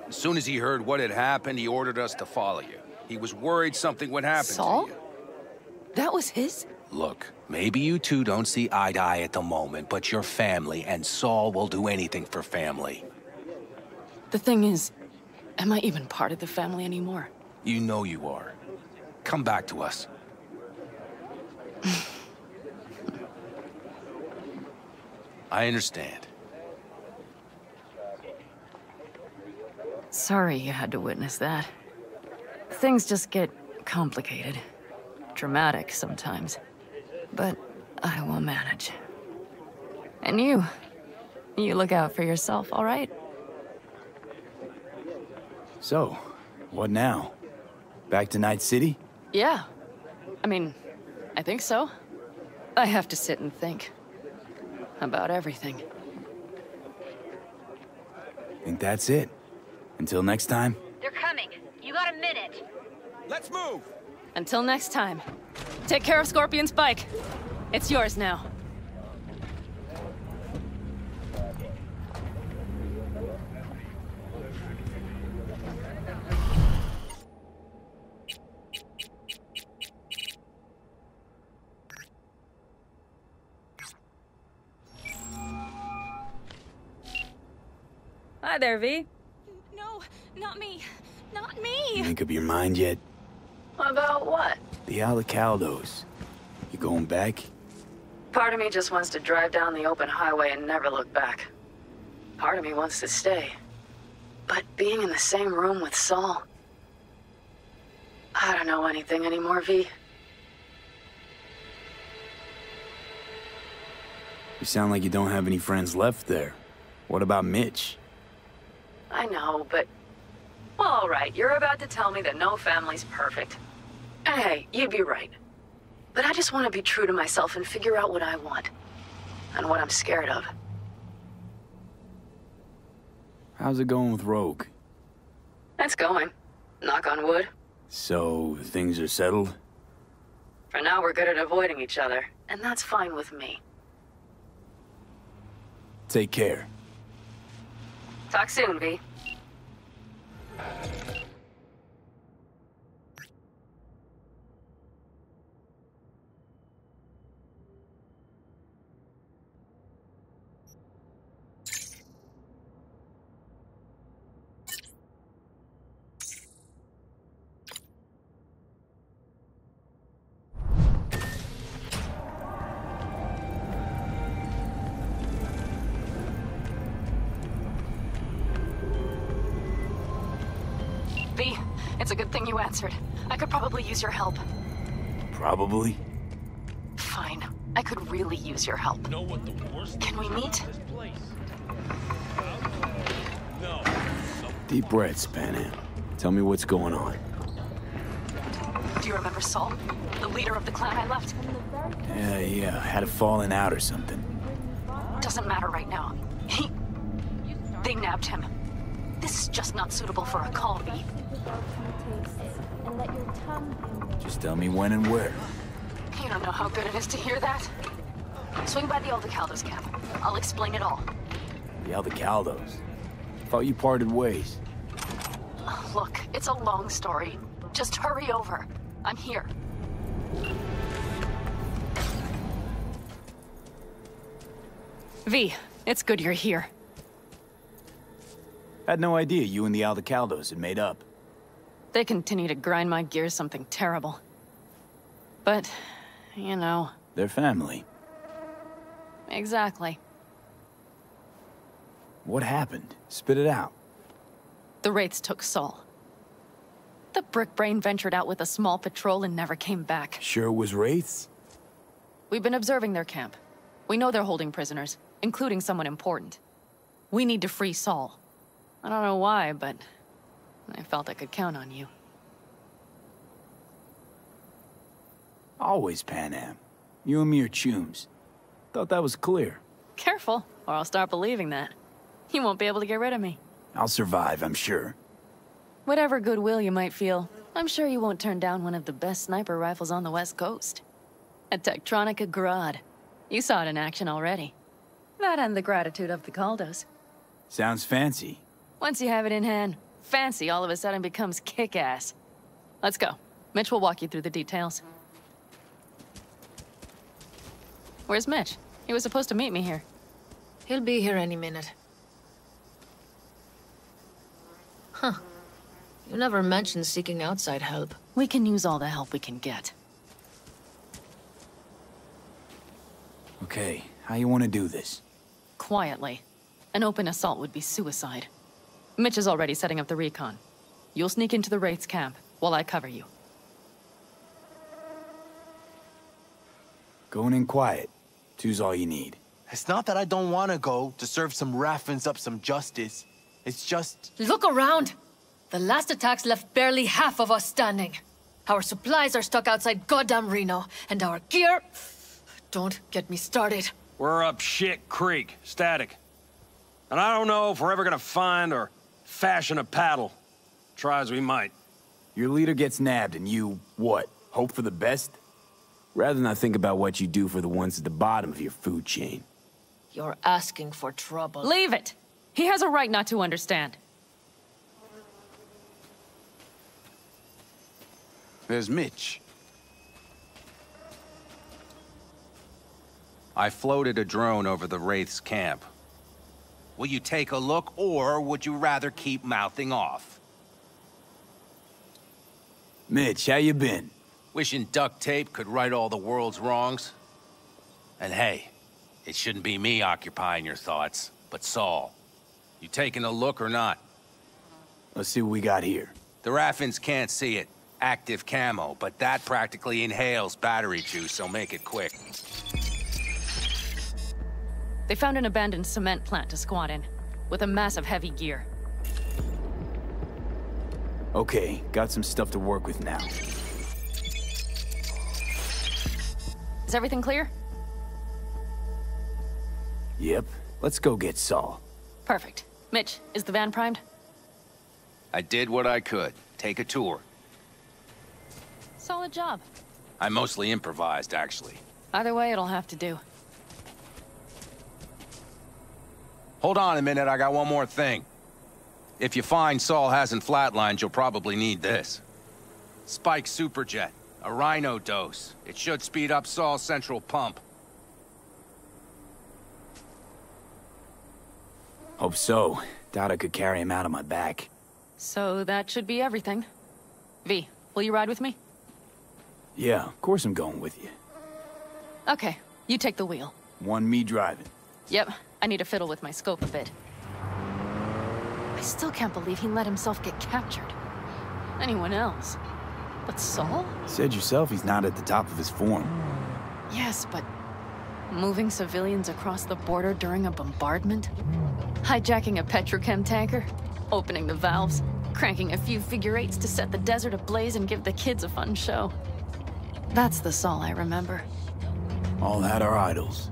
As soon as he heard what had happened, he ordered us to follow you. He was worried something would happen
Saul?
to you.
That was his?
Look, maybe you two don't see eye to eye at the moment, but you're family, and Saul will do anything for family.
The thing is, am I even part of the family anymore?
You know you are. Come back to us. I understand.
Sorry you had to witness that. Things just get complicated. Dramatic sometimes. But I will manage. And you look out for yourself, all right?
So, what now? Back to Night City?
Yeah. I mean, I think so. I have to sit and think. About everything.
Think that's it. Until next time?
They're coming. You got a minute.
Let's move!
Until next time. Take care of Scorpion's bike. It's yours now. Hi there, V.
No, not me. Not me!
Make up your mind yet?
About what?
The Aldecaldos. You going back?
Part of me just wants to drive down the open highway and never look back. Part of me wants to stay. But being in the same room with Saul... I don't know anything anymore, V.
You sound like you don't have any friends left there. What about Mitch?
I know, but... Well, all right, you're about to tell me that no family's perfect. And hey, you'd be right. But I just want to be true to myself and figure out what I want. And what I'm scared of.
How's it going with Rogue?
It's going. Knock on wood.
So, things are settled?
For now, we're good at avoiding each other. And that's fine with me.
Take care.
Talk soon, V. V, it's a good thing you answered. I could probably use your help.
Probably?
Fine. I could really use your help. Can we meet?
Deep breaths, Panam. Tell me what's going on.
Do you remember Saul? The leader of the clan I left?
Yeah, had a falling out or something.
Doesn't matter right now. They nabbed him. This is just not suitable for a call, V.
Just tell me when and where.
You don't know how good it is to hear that. Swing by the Aldecaldos camp. I'll explain it all.
The Aldecaldos? Thought you parted ways.
Look, it's a long story. Just hurry over. I'm here.
V, it's good you're here.
Had no idea you and the Aldecaldos had made up.
They continue to grind my gears something terrible. But, you know...
They're family.
Exactly.
What happened? Spit it out.
The Wraiths took Saul. The Brickbrain ventured out with a small patrol and never came back.
Sure it was Wraiths?
We've been observing their camp. We know they're holding prisoners, including someone important. We need to free Saul. I don't know why, but I felt I could count on you.
Always, Panam. You and me are chums. Thought that was clear.
Careful, or I'll start believing that. You won't be able to get rid of me.
I'll survive, I'm sure.
Whatever goodwill you might feel, I'm sure you won't turn down one of the best sniper rifles on the West Coast. A Tektronica Grad. You saw it in action already. That and the gratitude of the Caldos.
Sounds fancy.
Once you have it in hand, fancy all of a sudden becomes kick-ass. Let's go. Mitch will walk you through the details. Where's Mitch? He was supposed to meet me here.
He'll be here any minute. Huh. You never mentioned seeking outside help.
We can use all the help we can get.
Okay, how you want to do this?
Quietly. An open assault would be suicide. Mitch is already setting up the recon. You'll sneak into the Wraiths camp while I cover you.
Going in quiet. Two's all you need.
It's not that I don't want to go to serve some Raffins up some justice. It's just...
Look around! The last attacks left barely half of us standing. Our supplies are stuck outside goddamn Reno, and our gear... Don't get me started.
We're up shit creek, static. And I don't know if we're ever gonna find or fashion a paddle. Try as we might.
Your leader gets nabbed and you, what, hope for the best? Rather not think about what you do for the ones at the bottom of your food chain.
You're asking for trouble.
Leave it! He has a right not to understand.
There's Mitch.
I floated a drone over the Wraith's camp. Will you take a look, or would you rather keep mouthing off?
Mitch, how you been?
Wishing duct tape could right all the world's wrongs? And hey, it shouldn't be me occupying your thoughts, but Saul. You taking a look or not?
Let's see what we got here.
The Raffins can't see it. Active camo, but that practically inhales battery juice, so make it quick.
They found an abandoned cement plant to squat in, with a massive heavy gear.
Okay, got some stuff to work with now.
Is everything clear?
Yep, let's go get Saul.
Perfect. Mitch, is the van primed?
I did what I could. Take a tour.
Solid job.
I mostly improvised, actually.
Either way, it'll have to do.
Hold on a minute, I got one more thing. If you find Saul hasn't flatlined, you'll probably need this. Spike Superjet, a Rhino dose. It should speed up Saul's central pump.
Hope so. Doubt I could carry him out on my back.
So that should be everything. V, will you ride with me?
Yeah, of course I'm going with you.
Okay, you take the wheel.
Want me driving?
Yep, I need to fiddle with my scope a bit. I still can't believe he let himself get captured. Anyone else? But Saul?
Said yourself he's not at the top of his form.
Yes, but moving civilians across the border during a bombardment? Hijacking a petrochem tanker? Opening the valves? Cranking a few figure eights to set the desert ablaze and give the kids a fun show? That's the Saul I remember.
All that are idols.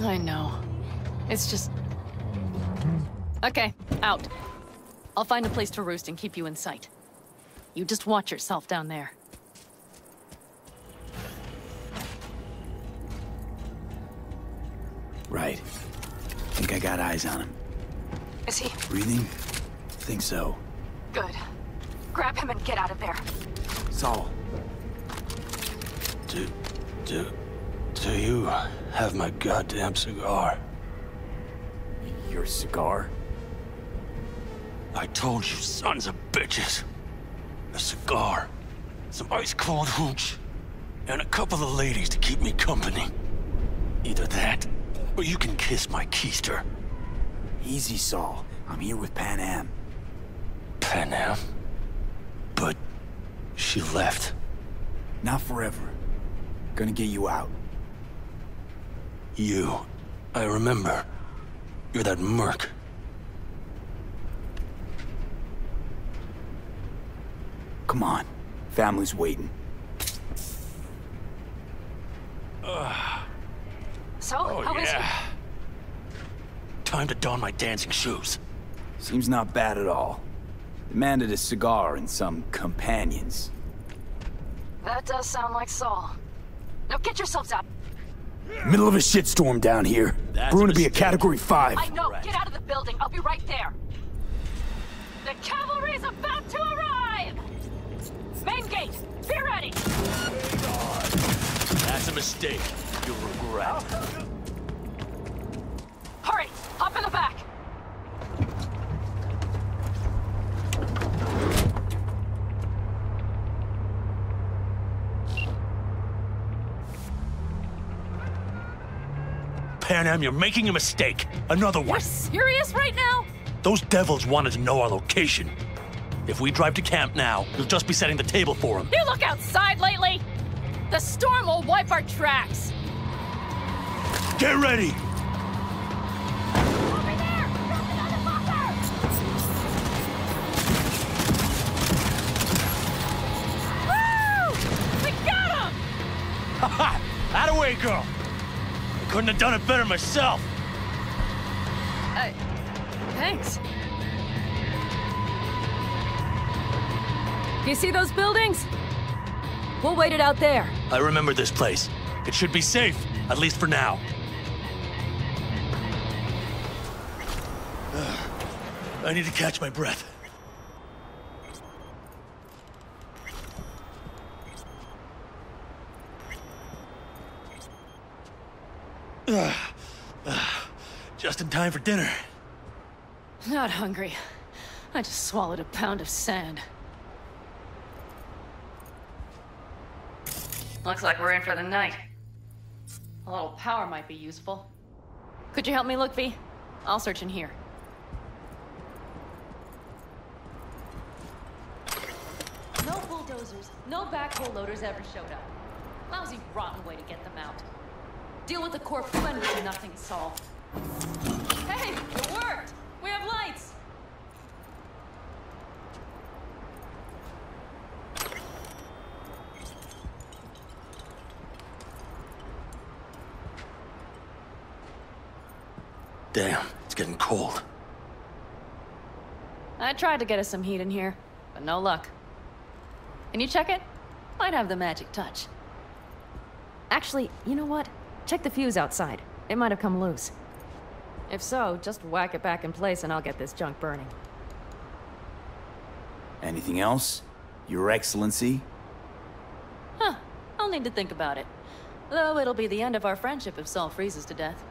I know. It's just... Okay, out. I'll find a place to roost and keep you in sight. You just watch yourself down there.
Right. Think I got eyes on him.
Is he?
Breathing? Think so.
Good. Grab him and get out of there.
Saul.
Do you have my goddamn cigar?
Your cigar?
I told you, sons of bitches. A cigar, some ice-cold hooch, and a couple of ladies to keep me company. Either that, or you can kiss my keister.
Easy, Saul. I'm here with Panam.
Panam? But she left.
Not forever. Gonna get you out.
You. I remember. You're that merc.
Come on. Family's waiting.
So, how is he?
Time to don my dancing shoes.
Seems not bad at all. Demanded a cigar and some companions.
That does sound like Saul. Now get yourselves out.
Middle of a shitstorm down here. Brewing to be a Category 5.
I know. Get out of the building. I'll be right there. The cavalry's about to arrive! Main gate, be ready!
That's a mistake. You'll regret.
Hurry! Hop in the back!
Panam, you're making a mistake. Another one.
You're serious right now?
Those devils wanted to know our location. If we drive to camp now, you'll just be setting the table for them.
You look outside lately? The storm will wipe our tracks.
Get ready!
Over there! Drop another bumper! Woo! We got him!
Ha-ha! That-a-way, girl! I couldn't have done it better myself.
Thanks. You see those buildings? We'll wait it out there.
I remember this place. It should be safe, at least for now. I need to catch my breath. Just in time for dinner.
Not hungry. I just swallowed a pound of sand. Looks like we're in for the night. A little power might be useful. Could you help me look, V? I'll search in here. No bulldozers, no backhoe loaders ever showed up. Lousy, rotten way to get them out. Deal with the corpse when with nothing solved. Hey, it worked! We have lights!
Damn, it's getting cold.
I tried to get us some heat in here, but no luck. Can you check it? Might have the magic touch. Actually, you know what? Check the fuse outside. It might have come loose. If so, just whack it back in place and I'll get this junk burning.
Anything else? Your Excellency?
Huh. I'll need to think about it. Though it'll be the end of our friendship if Saul freezes to death.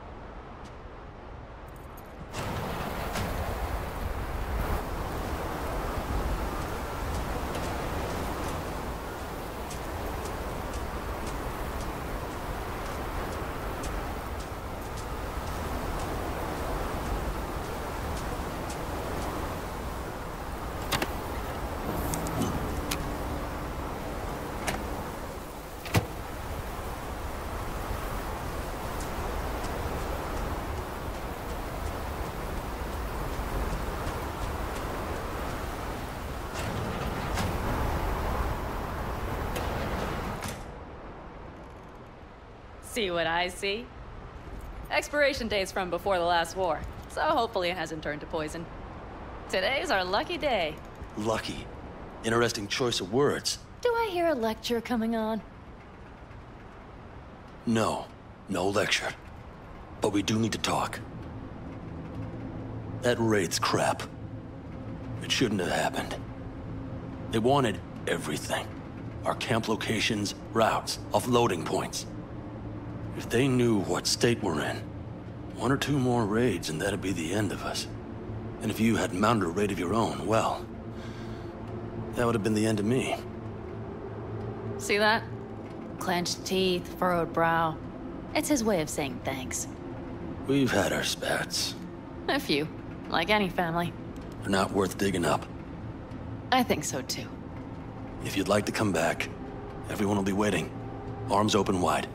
See what I see? Expiration date's from before the last war, so hopefully it hasn't turned to poison. Today's our lucky day.
Lucky. Interesting choice of words.
Do I hear a lecture coming on?
No. No lecture. But we do need to talk. That raid's crap. It shouldn't have happened. They wanted everything. Our camp locations, routes, offloading points. If they knew what state we're in, 1 or 2 more raids and that'd be the end of us. And if you had mounted a raid of your own, well, that would have been the end of me.
See that? Clenched teeth, furrowed brow. It's his way of saying thanks.
We've had our spats.
A few, like any family.
They're not worth digging up.
I think so too.
If you'd like to come back, everyone will be waiting. Arms open wide.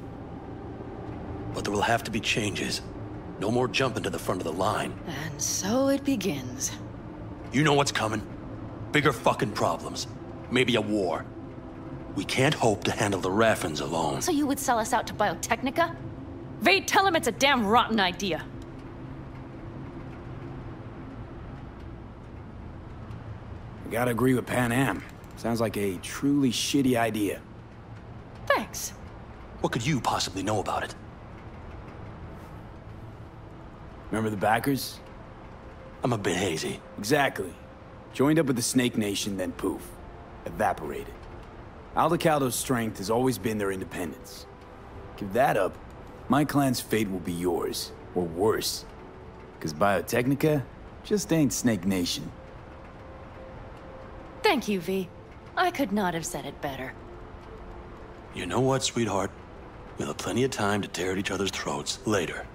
But there will have to be changes. No more jumping to the front of the line.
And so it begins.
You know what's coming. Bigger fucking problems. Maybe a war. We can't hope to handle the Raffens alone.
So you would sell us out to Biotechnica? Vade, tell him it's a damn rotten idea.
I gotta agree with Panam. Sounds like a truly shitty idea.
Thanks.
What could you possibly know about it?
Remember the backers?
I'm a bit hazy.
Exactly. Joined up with the Snake Nation, then poof. Evaporated. Aldecaldo's strength has always been their independence. Give that up, my clan's fate will be yours, or worse. Because Biotechnica just ain't Snake Nation.
Thank you, V. I could not have said it better.
You know what, sweetheart? We'll have plenty of time to tear at each other's throats later.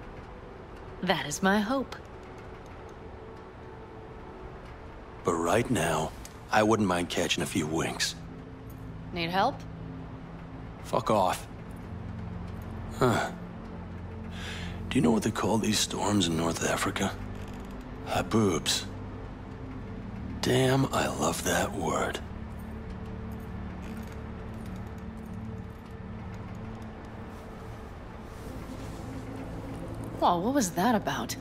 That is my hope.
But right now, I wouldn't mind catching a few winks.
Need help?
Fuck off. Huh. Do you know what they call these storms in North Africa? Haboobs. Damn, I love that word.
Whoa, what was that about?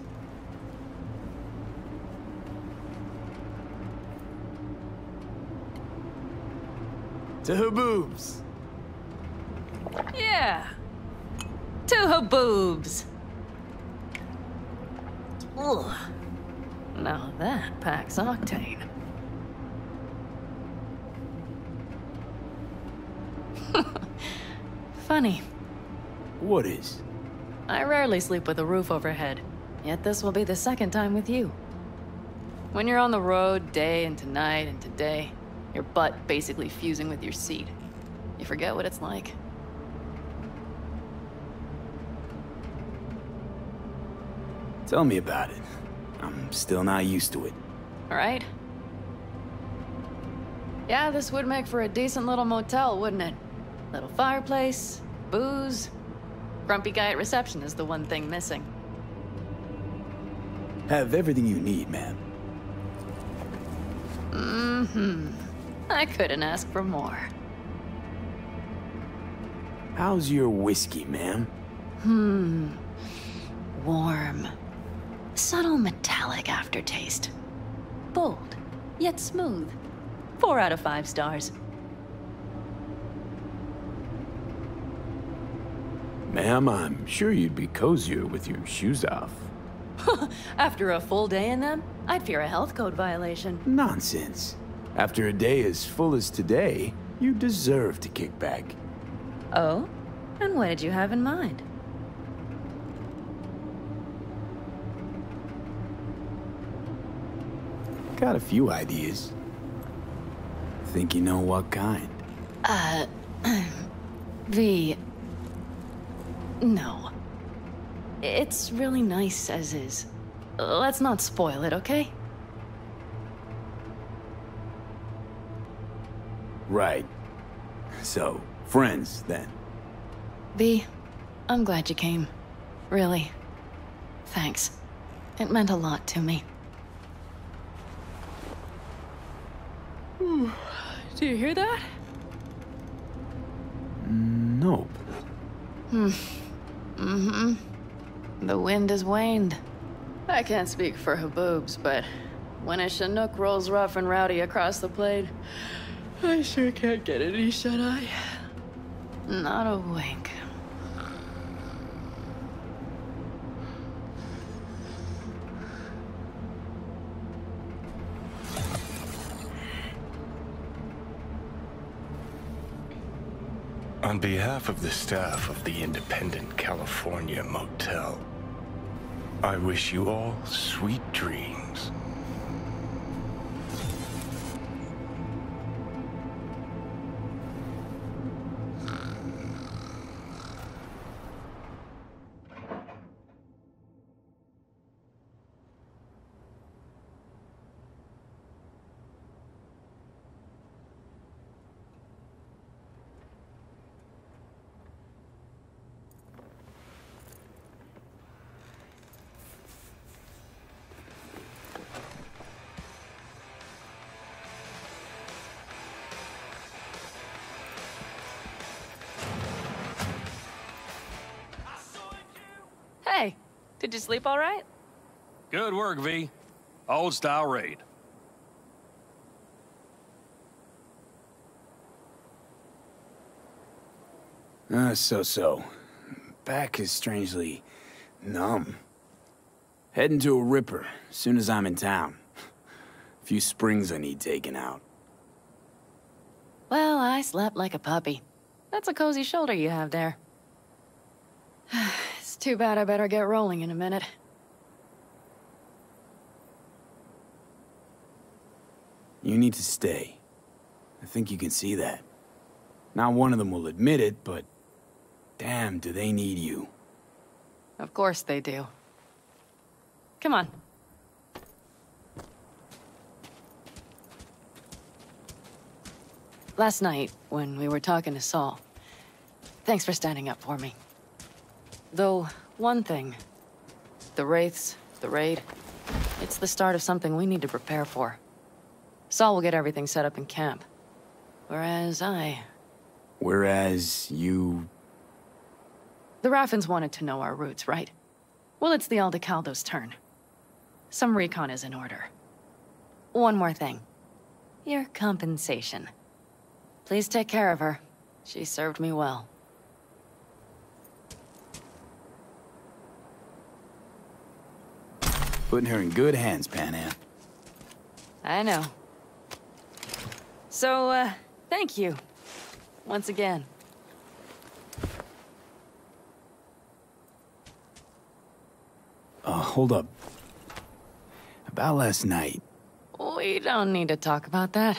To Haboobs.
Yeah. To Haboobs. Ugh. Now that packs octane. Funny.
What is?
I rarely sleep with a roof overhead. Yet this will be the second time with you. When you're on the road day into night into day, your butt basically fusing with your seat, you forget what it's like.
Tell me about it. I'm still not used to it.
Right? Yeah, this would make for a decent little motel, wouldn't it? Little fireplace, booze. Grumpy guy at reception is the one thing missing.
Have everything you need, ma'am.
Mm-hmm. I couldn't ask for more.
How's your whiskey, ma'am?
Warm. Subtle metallic aftertaste. Bold, yet smooth. 4 out of 5 stars.
Ma'am, I'm sure you'd be cozier with your shoes off.
After a full day in them, I'd fear a health code violation.
Nonsense. After a day as full as today, you deserve to kick back.
Oh? And what did you have in mind?
Got a few ideas. Think you know what kind?
V... No. It's really nice as is. Let's not spoil it, okay?
Right. So, friends, then.
V, I'm glad you came. Really. Thanks. It meant a lot to me. Do you hear that?
Nope.
Mm-hmm. The wind has waned. I can't speak for Haboobs, but when a Chinook rolls rough and rowdy across the plate, I sure can't get any shut-eye. Not a wink.
On behalf of the staff of the Independent California Motel, I wish you all sweet dreams.
Hey, did you sleep all right?
Good work, V. Old style raid.
So. Back is strangely numb. Heading to a ripper as soon as I'm in town. A few springs I need taken out.
Well, I slept like a puppy. That's a cozy shoulder you have there. It's too bad I better get rolling in a minute.
You need to stay. I think you can see that. Not one of them will admit it, but damn, do they need you.
Of course they do. Come on. Last night, when we were talking to Saul, thanks for standing up for me. Though, one thing. The Wraiths, the raid, it's the start of something we need to prepare for. Saul will get everything set up in camp. Whereas
you...
The Raffins wanted to know our routes, right? Well, it's the Aldecaldo's turn. Some recon is in order. One more thing. Your compensation. Please take care of her. She served me well.
Putting her in good hands, Panam.
I know. So, thank you. Once again.
Hold up. About last night.
We don't need to talk about that.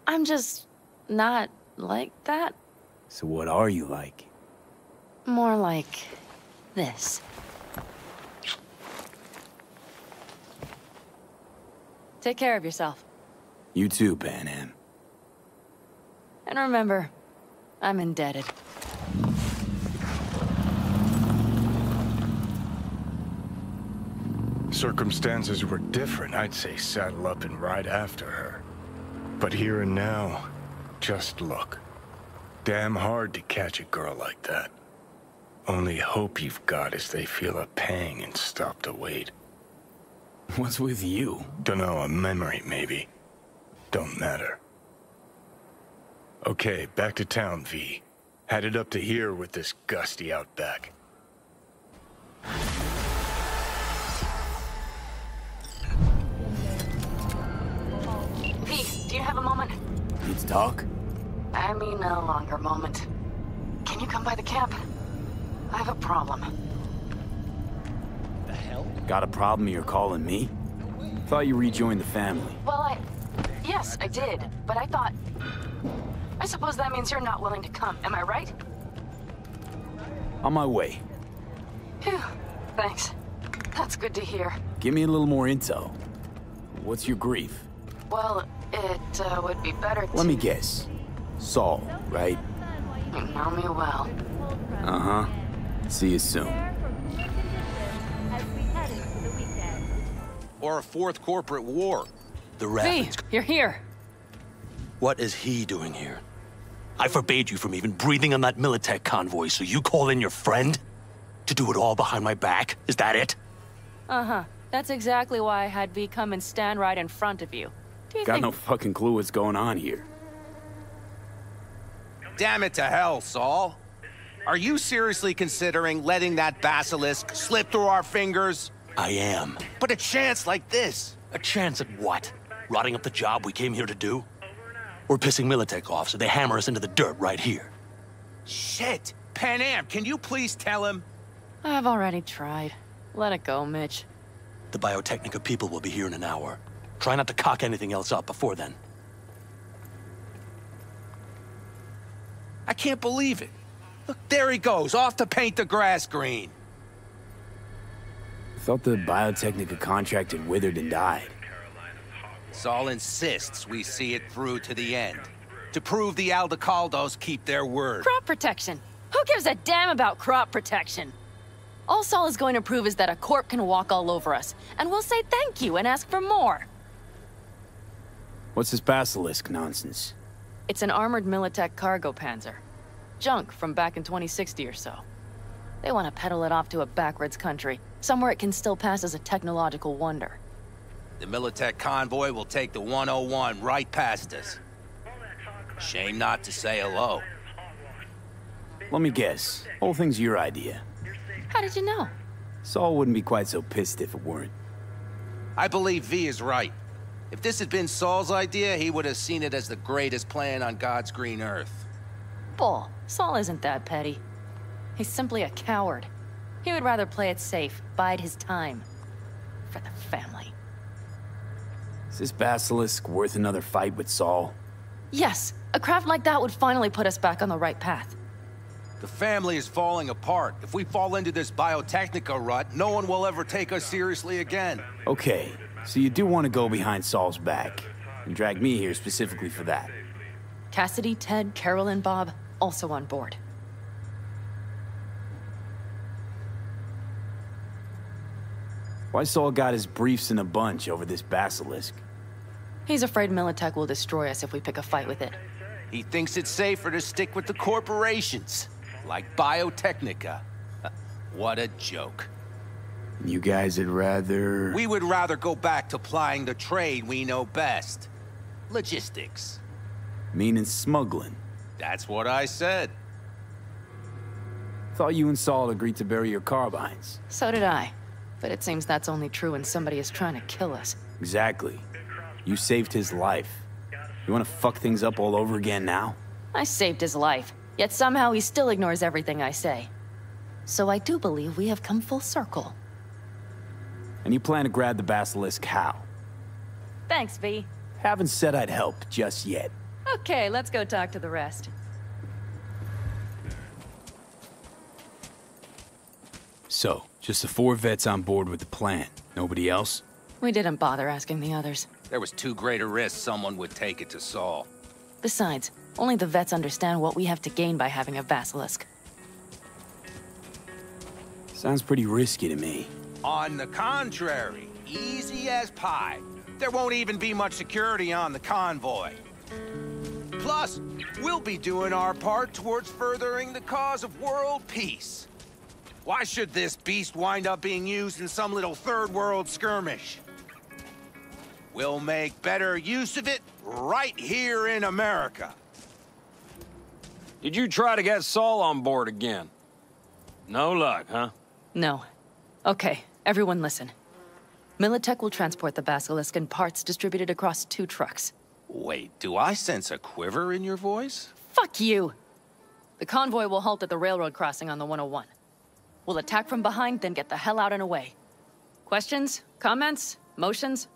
I'm just not like that.
So what are you like?
More like this. Take care of yourself.
You too, Panam.
And remember, I'm indebted.
Circumstances were different, I'd say saddle up and ride after her. But here and now, just look. Damn hard to catch a girl like that. Only hope you've got is they feel a pang and stop to wait.
What's with you?
Dunno, a memory maybe. Don't matter. Okay, back to town, V. Headed up to here with this gusty outback.
V, do you have a moment?
Need to talk?
I mean a longer moment. Can you come by the camp? I have a problem.
The hell?
Got a problem you're calling me? Thought you rejoined the family.
Well, yes, I did. But I thought... I suppose that means you're not willing to come, am I right?
On my way.
Phew, thanks. That's good to hear.
Give me a little more intel. What's your grief?
Well, it would be better to...
Let me guess. Saul, right?
You know me well.
Uh-huh. See you soon.
Or a fourth corporate war.
The
V,
Raffins.
you're here.
What is he doing here? I forbade you from even breathing on that Militech convoy, so you call in your friend? To do it all behind my back? Is that it?
Uh-huh. That's exactly why I had V come and stand right in front of you. Do you
Got
think...
no fucking clue what's going on here.
Damn it to hell, Saul. Are you seriously considering letting that basilisk slip through our fingers?
I am.
But a chance like this.
A chance at what? Rotting up the job we came here to do? We're pissing Militech off, so they hammer us into the dirt right here.
Shit! Panam, can you please tell him?
I've already tried. Let it go, Mitch.
The Biotechnica people will be here in an hour. Try not to cock anything else up before then.
I can't believe it. Look, there he goes, off to paint the grass green.
Thought the Biotechnica contract had withered and died.
Saul insists we see it through to the end. To prove the Aldecaldos keep their word.
Crop protection. Who gives a damn about crop protection? All Saul is going to prove is that a corp can walk all over us, and we'll say thank you and ask for more.
What's this basilisk nonsense?
It's an armored Militech cargo panzer. Junk from back in 2060 or so. They want to peddle it off to a backwards country, somewhere it can still pass as a technological wonder.
The Militech convoy will take the 101 right past us. Shame not to say hello.
Let me guess. Whole thing's your idea.
How did you know?
Saul wouldn't be quite so pissed if it weren't.
I believe V is right. If this had been Saul's idea, he would have seen it as the greatest plan on God's green earth.
Bull. Saul isn't that petty. He's simply a coward. He would rather play it safe, bide his time. For the family.
Is this basilisk worth another fight with Saul?
Yes, a craft like that would finally put us back on the right path.
The family is falling apart. If we fall into this Biotechnica rut, no one will ever take us seriously again.
Okay, so you do want to go behind Saul's back, and drag me here specifically for that.
Cassidy, Ted, Carol, and Bob, also on board.
Why Saul got his briefs in a bunch over this basilisk?
He's afraid Militech will destroy us if we pick a fight with it.
He thinks it's safer to stick with the corporations, like Biotechnica. What a joke.
You guys would rather...
We would rather go back to plying the trade we know best. Logistics.
Meaning smuggling.
That's what I said.
Thought you and Saul agreed to bury your carbines.
So did I. But it seems that's only true when somebody is trying to kill us.
Exactly. You saved his life. You want to fuck things up all over again now?
I saved his life, yet somehow he still ignores everything I say. So I do believe we have come full circle.
And you plan to grab the Basilisk how?
Thanks, V.
Haven't said I'd help just yet.
Okay, let's go talk to the rest.
So, just the 4 vets on board with the plan. Nobody else?
We didn't bother asking the others.
There was too great a risk someone would take it to Saul.
Besides, only the vets understand what we have to gain by having a Basilisk.
Sounds pretty risky to me.
On the contrary, easy as pie. There won't even be much security on the convoy. Plus, we'll be doing our part towards furthering the cause of world peace. Why should this beast wind up being used in some little third world skirmish? We'll make better use of it right here in America.
Did you try to get Saul on board again? No luck, huh?
No. Okay, everyone listen. Militech will transport the Basilisk in parts distributed across 2 trucks.
Wait, do I sense a quiver in your voice?
Fuck you! The convoy will halt at the railroad crossing on the 101. We'll attack from behind, then get the hell out and away. Questions? Comments? Motions?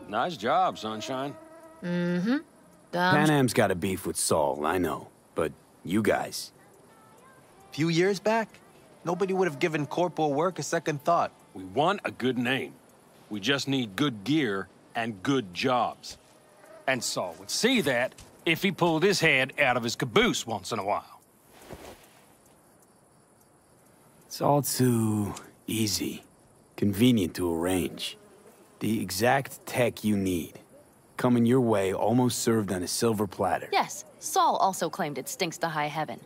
Nice job, Sunshine.
Mm-hmm.
Panam's got a beef with Saul, I know. But you guys...
Few years back, nobody would have given corporal work a second thought.
We want a good name. We just need good gear and good jobs. And Saul would see that if he pulled his head out of his caboose once in a while.
It's all too easy. Convenient to arrange. The exact tech you need. Coming your way, almost served on a silver platter.
Yes, Saul also claimed it stinks to high heaven.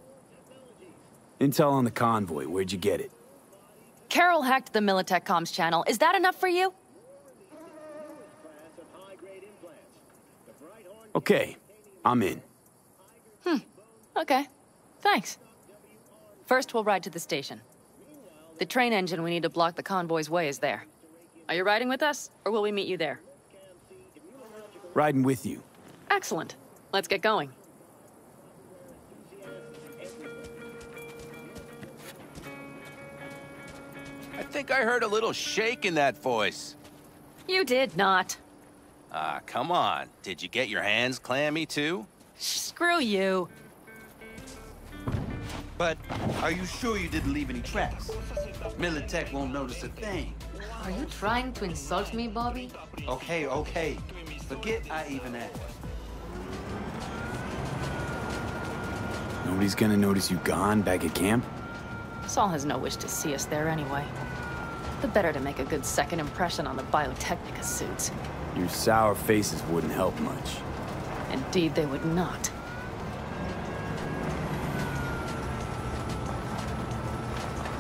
Intel on the convoy, where'd you get it?
Carol hacked the Militech comms channel. Is that enough for you?
Okay, I'm in.
Okay. Thanks. First, we'll ride to the station. The train engine we need to block the convoy's way is there. Are you riding with us, or will we meet you there?
Riding with you.
Excellent. Let's get going.
I think I heard a little shake in that voice.
You did not.
Ah, come on. Did you get your hands clammy, too?
Screw you.
But are you sure you didn't leave any tracks? Militech won't notice a thing.
Are you trying to insult me, Bobby?
Okay. Forget I even asked.
Nobody's gonna notice you gone back at camp?
Saul has no wish to see us there anyway. The better to make a good second impression on the Biotechnica suits.
Your sour faces wouldn't help much.
Indeed, they would not.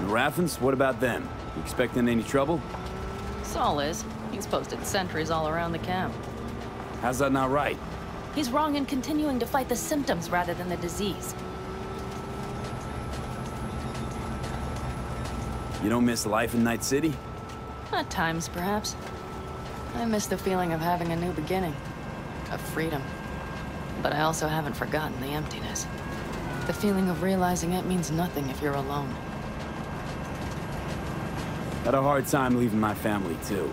The Raffens, what about them? You expecting any trouble?
Saul is. He's posted sentries all around the camp.
How's that not right?
He's wrong in continuing to fight the symptoms rather than the disease.
You don't miss life in Night City?
At times, perhaps. I miss the feeling of having a new beginning. Of freedom. But I also haven't forgotten the emptiness. The feeling of realizing it means nothing if you're alone.
Had a hard time leaving my family, too.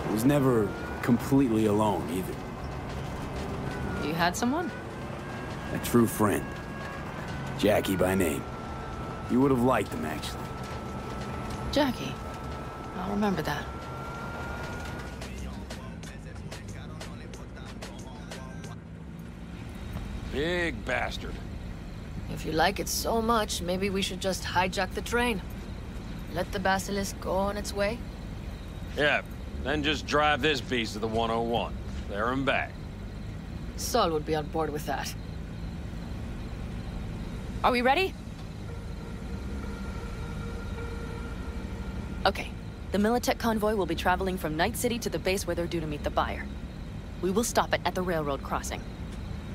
I was never completely alone, either.
You had someone?
A true friend. Jackie by name. You would have liked him, actually.
Jackie. I'll remember that.
Big bastard.
If you like it so much, maybe we should just hijack the train. Let the Basilisk go on its way.
Yeah, then just drive this beast to the 101. There and back.
Saul would be on board with that.
Are we ready? Okay. The Militech convoy will be traveling from Night City to the base where they're due to meet the buyer. We will stop it at the railroad crossing.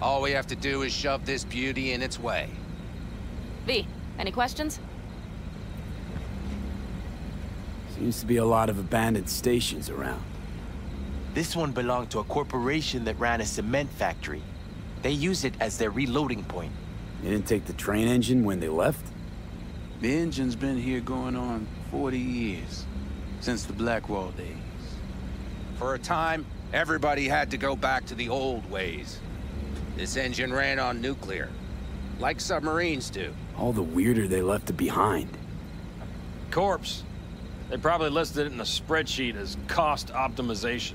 All we have to do is shove this beauty in its way.
V, any questions?
Seems to be a lot of abandoned stations around.
This one belonged to a corporation that ran a cement factory. They used it as their reloading point.
They didn't take the train engine when they left?
The engine's been here going on 40 years.
Since the Blackwall days.
For a time, everybody had to go back to the old ways. This engine ran on nuclear, like submarines do.
All the weirder they left it behind.
Corpse. They probably listed it in a spreadsheet as cost optimization.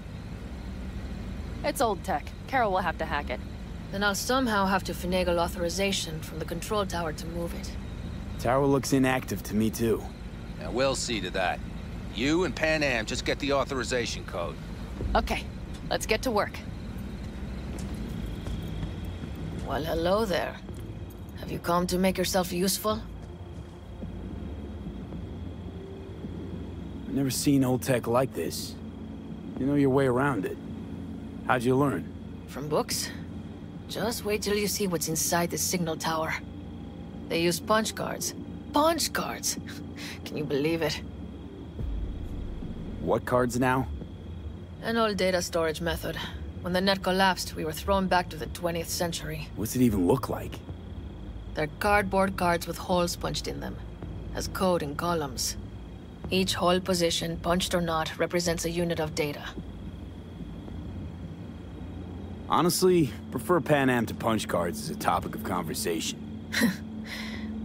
It's old tech. Carol will have to hack it.
Then I'll somehow have to finagle authorization from the control tower to move it.
Tower looks inactive to me, too.
Now, we'll see to that. You and Panam just get the authorization code.
Okay, let's get to work.
Well, hello there. Have you come to make yourself useful?
I've never seen old tech like this. You know your way around it. How'd you learn?
From books? Just wait till you see what's inside the signal tower. They use punch cards. Punch cards! Can you believe it?
What cards now?
An old data storage method. When the net collapsed, we were thrown back to the 20th century.
What's it even look like?
They're cardboard cards with holes punched in them. Has code in columns. Each hole position, punched or not, represents a unit of data.
Honestly, prefer Panam to punch cards as a topic of conversation.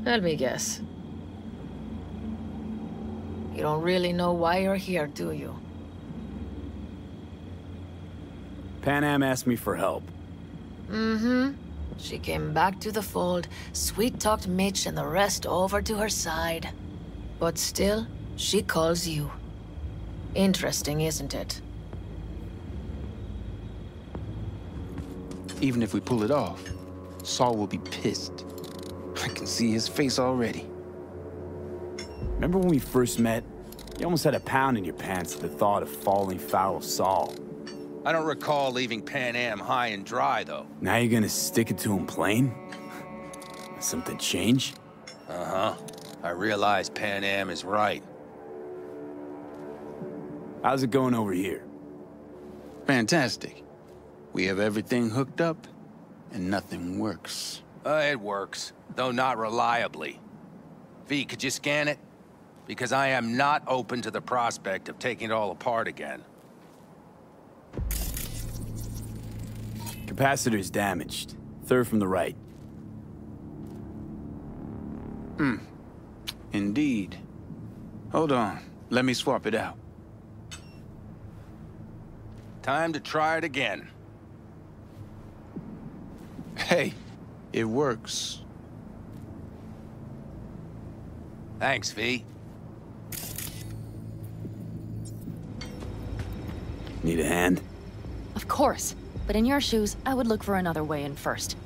Let me guess. You don't really know why you're here, do you?
Panam asked me for help.
Mm-hmm. She came back to the fold, sweet-talked Mitch and the rest over to her side. But still, she calls you. Interesting, isn't it?
Even if we pull it off, Saul will be pissed. I can see his face already.
Remember when we first met? You almost had a pound in your pants at the thought of falling foul of Saul.
I don't recall leaving Panam high and dry, though.
Now you're gonna stick it to him plain? Something change?
Uh-huh. I realize Panam is right.
How's it going over here?
Fantastic. We have everything hooked up, and nothing works.
It works, though not reliably. V, could you scan it? Because I am not open to the prospect of taking it all apart again.
Capacitor's damaged. Third from the right.
Indeed. Hold on. Let me swap it out.
Time to try it again.
Hey, it works.
Thanks, V.
Need a hand?
Of course. But in your shoes, I would look for another way in first.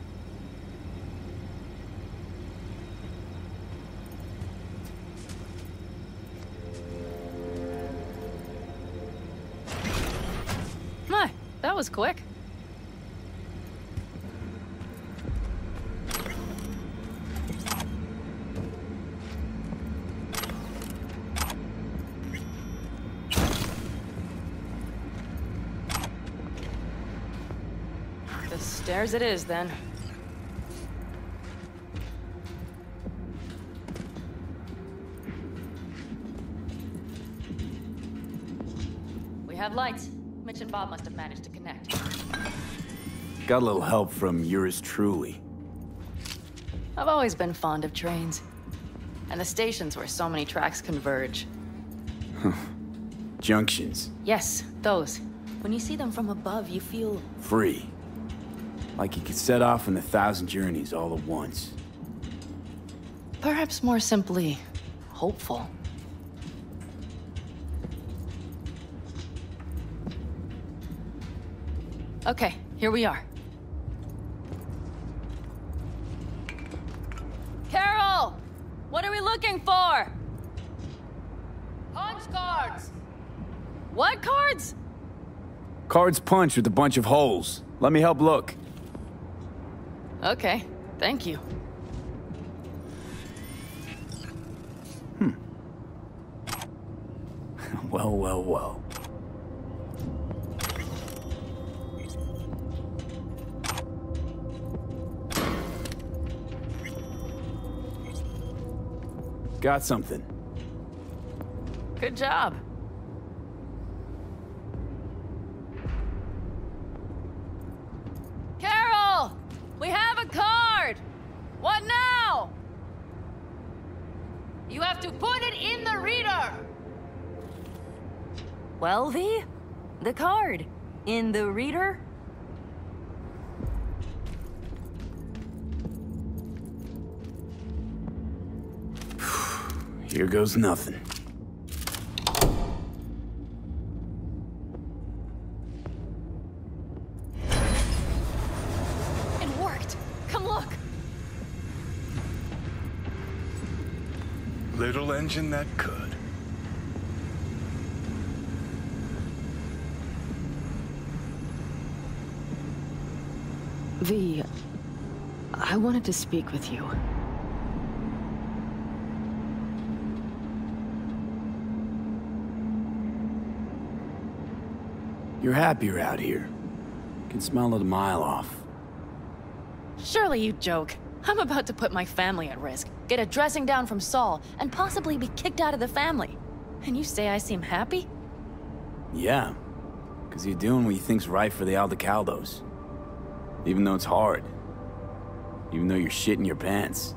My, that was quick. Stairs it is, then. We have lights. Mitch and Bob must have managed to connect.
Got a little help from yours truly.
I've always been fond of trains. And the stations where so many tracks converge.
Junctions.
Yes, those. When you see them from above, you feel...
free. Like you could set off on 1,000 journeys all at once.
Perhaps more simply, hopeful. Okay, here we are. Carol! What are we looking for?
Punch cards!
What cards?
Cards punched with a bunch of holes. Let me help look.
Okay, thank you.
Well, well, well. Got something.
Good job.
What now? You have to put it in the reader!
Well, V? The card. In the reader?
Here goes nothing.
It worked. Come look.
Little engine that could.
V, I wanted to speak with you.
You're happier out here. Can smell it a mile off.
Surely you joke. I'm about to put my family at risk, get a dressing down from Saul, and possibly be kicked out of the family. And you say I seem happy?
Yeah, because you're doing what you think's right for the Aldecaldos. Even though it's hard. Even though you're shitting your pants.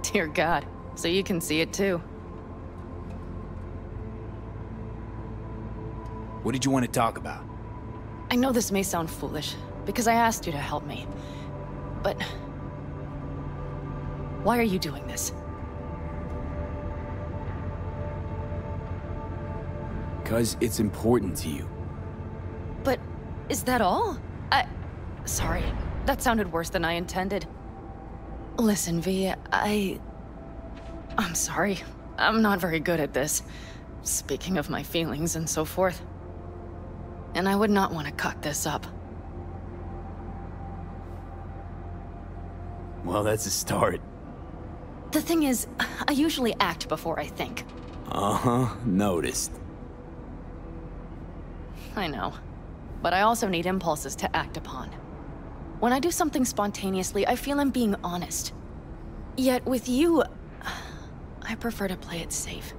Dear God, so you can see it too.
What did you want to talk about?
I know this may sound foolish, because I asked you to help me. But... why are you doing this?
Because it's important to you.
But is that all? Sorry, that sounded worse than I intended. Listen, V, I'm sorry. I'm not very good at this. Speaking of my feelings and so forth. And I would not want to cut this up.
Well, that's a start.
The thing is, I usually act before I think.
Uh-huh, noticed.
I know. But I also need impulses to act upon. When I do something spontaneously, I feel I'm being honest. Yet with you, I prefer to play it safe.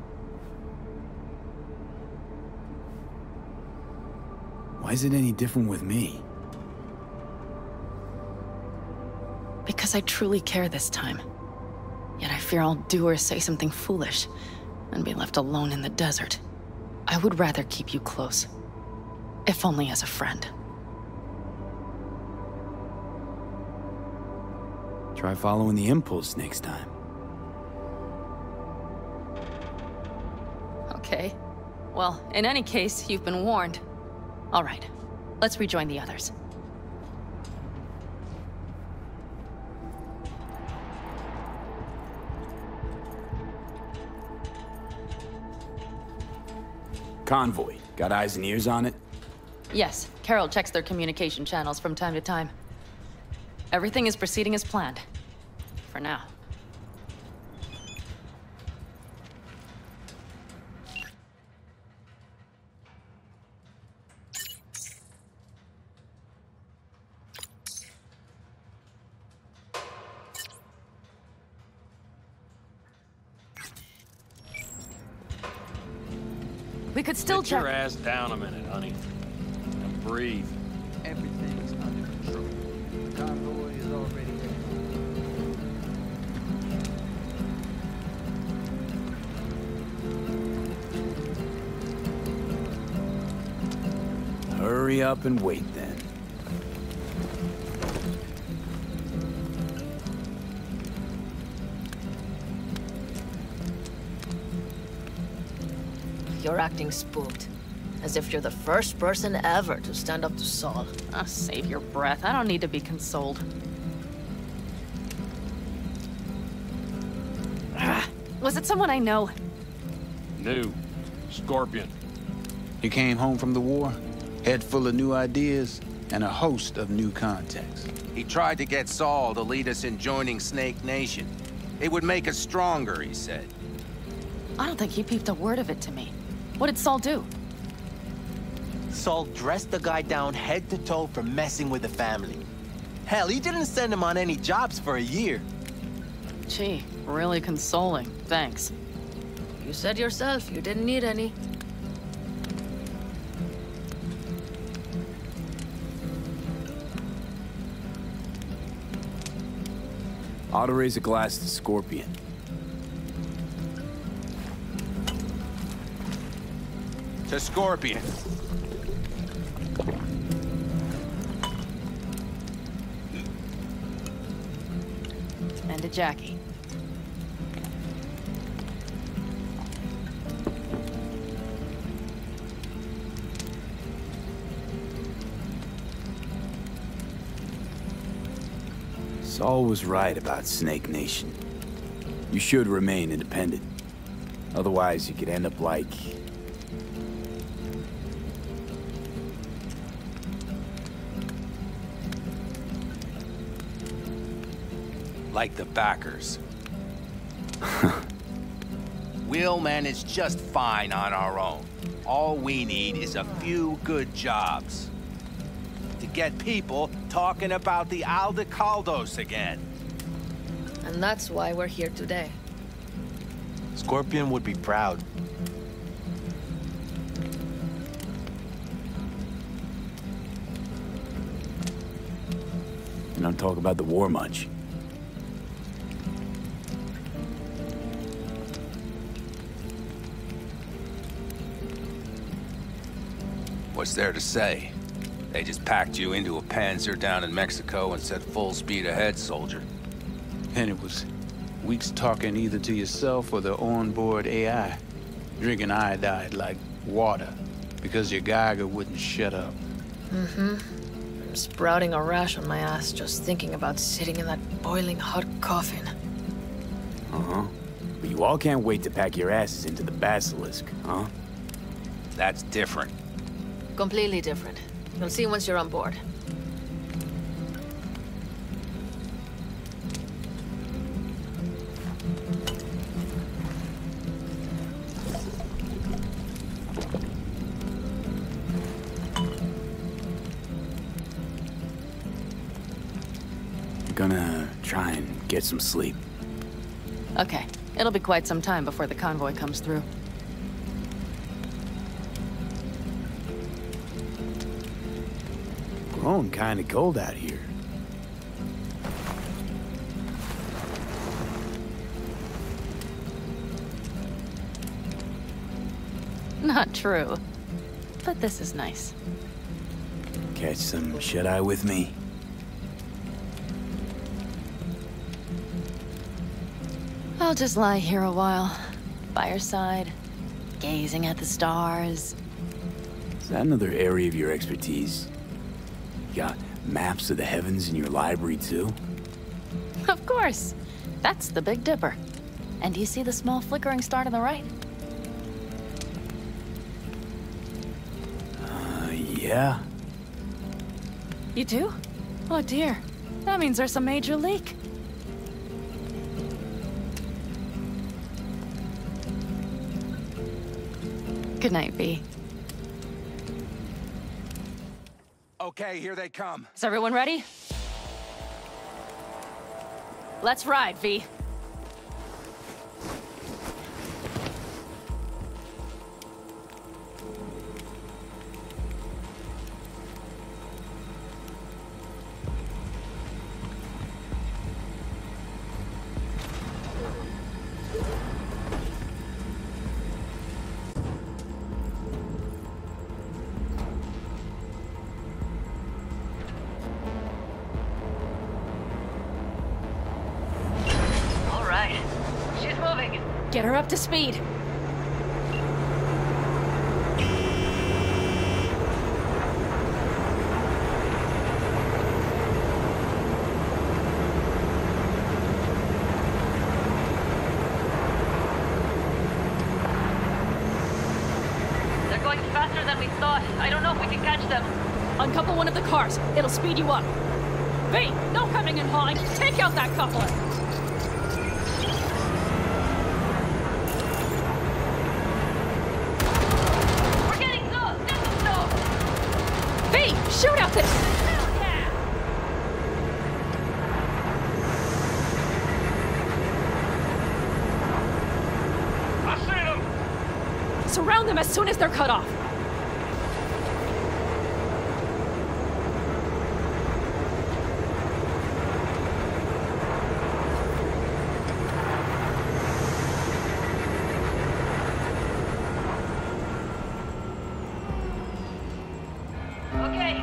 Why is it any different with me?
Because I truly care this time. Yet I fear I'll do or say something foolish, and be left alone in the desert. I would rather keep you close. If only as a friend.
Try following the impulse next time.
Okay. Well, in any case, you've been warned. All right. Let's rejoin the others.
Convoy. Got eyes and ears on it?
Yes, Carol checks their communication channels from time to time. Everything is proceeding as planned. For now. We could still
Sit
check.
your ass down a minute, honey. And breathe.
Everything's under control. Convoy is already there.
Hurry up and wait then.
You're acting spooked. As if you're the first person ever to stand up to Saul.
Oh, save your breath. I don't need to be consoled. Was it someone I know?
New. Scorpion.
He came home from the war, head full of new ideas, and a host of new contacts.
He tried to get Saul to lead us in joining Snake Nation. It would make us stronger, he said.
I don't think he peeped a word of it to me. What did Saul do?
Saul dressed the guy down head to toe for messing with the family. Hell, he didn't send him on any jobs for a year.
Gee, really consoling. Thanks.
You said yourself you didn't need any.
Ought to raise a glass to Scorpion.
To Scorpion.
And to Jackie.
Saul was right about Snake Nation. You should remain independent. Otherwise, you could end up like...
Like the backers. We'll manage just fine on our own. All we need is a few good jobs. To get people talking about the Aldecaldos again.
And that's why we're here today.
Scorpion would be proud.
You don't talk about the war much.
What's there to say? They just packed you into a Panzer down in Mexico and said full speed ahead, soldier.
And it was weeks talking either to yourself or the onboard AI. Drinking iodide like water because your Geiger wouldn't shut up.
Mm-hmm. I'm sprouting a rash on my ass just thinking about sitting in that boiling hot coffin.
Uh-huh. But you all can't wait to pack your asses into the Basilisk, huh?
That's different.
Completely different. You'll see once you're on board.
I'm gonna try and get some sleep.
Okay. It'll be quite some time before the convoy comes through.
Growing kinda cold out here.
Not true. But this is nice.
Catch some shut-eye with me?
I'll just lie here a while, by your side, gazing at the stars.
Is that another area of your expertise? You got maps of the heavens in your library, too?
Of course. That's the Big Dipper. And do you see the small flickering star to the right?
Yeah.
You do? Oh dear. That means there's a major leak. Good night, V.
Okay, here they come.
Is everyone ready? Let's ride, V. Get her up to speed.
They're going faster than we thought. I don't know if we can catch them.
Uncouple one of the cars. It'll speed you up. V, no coming and hawing. Take out that coupler. Shoot out this! Hell yeah!
I see them!
Surround them as soon as they're cut off.
Okay.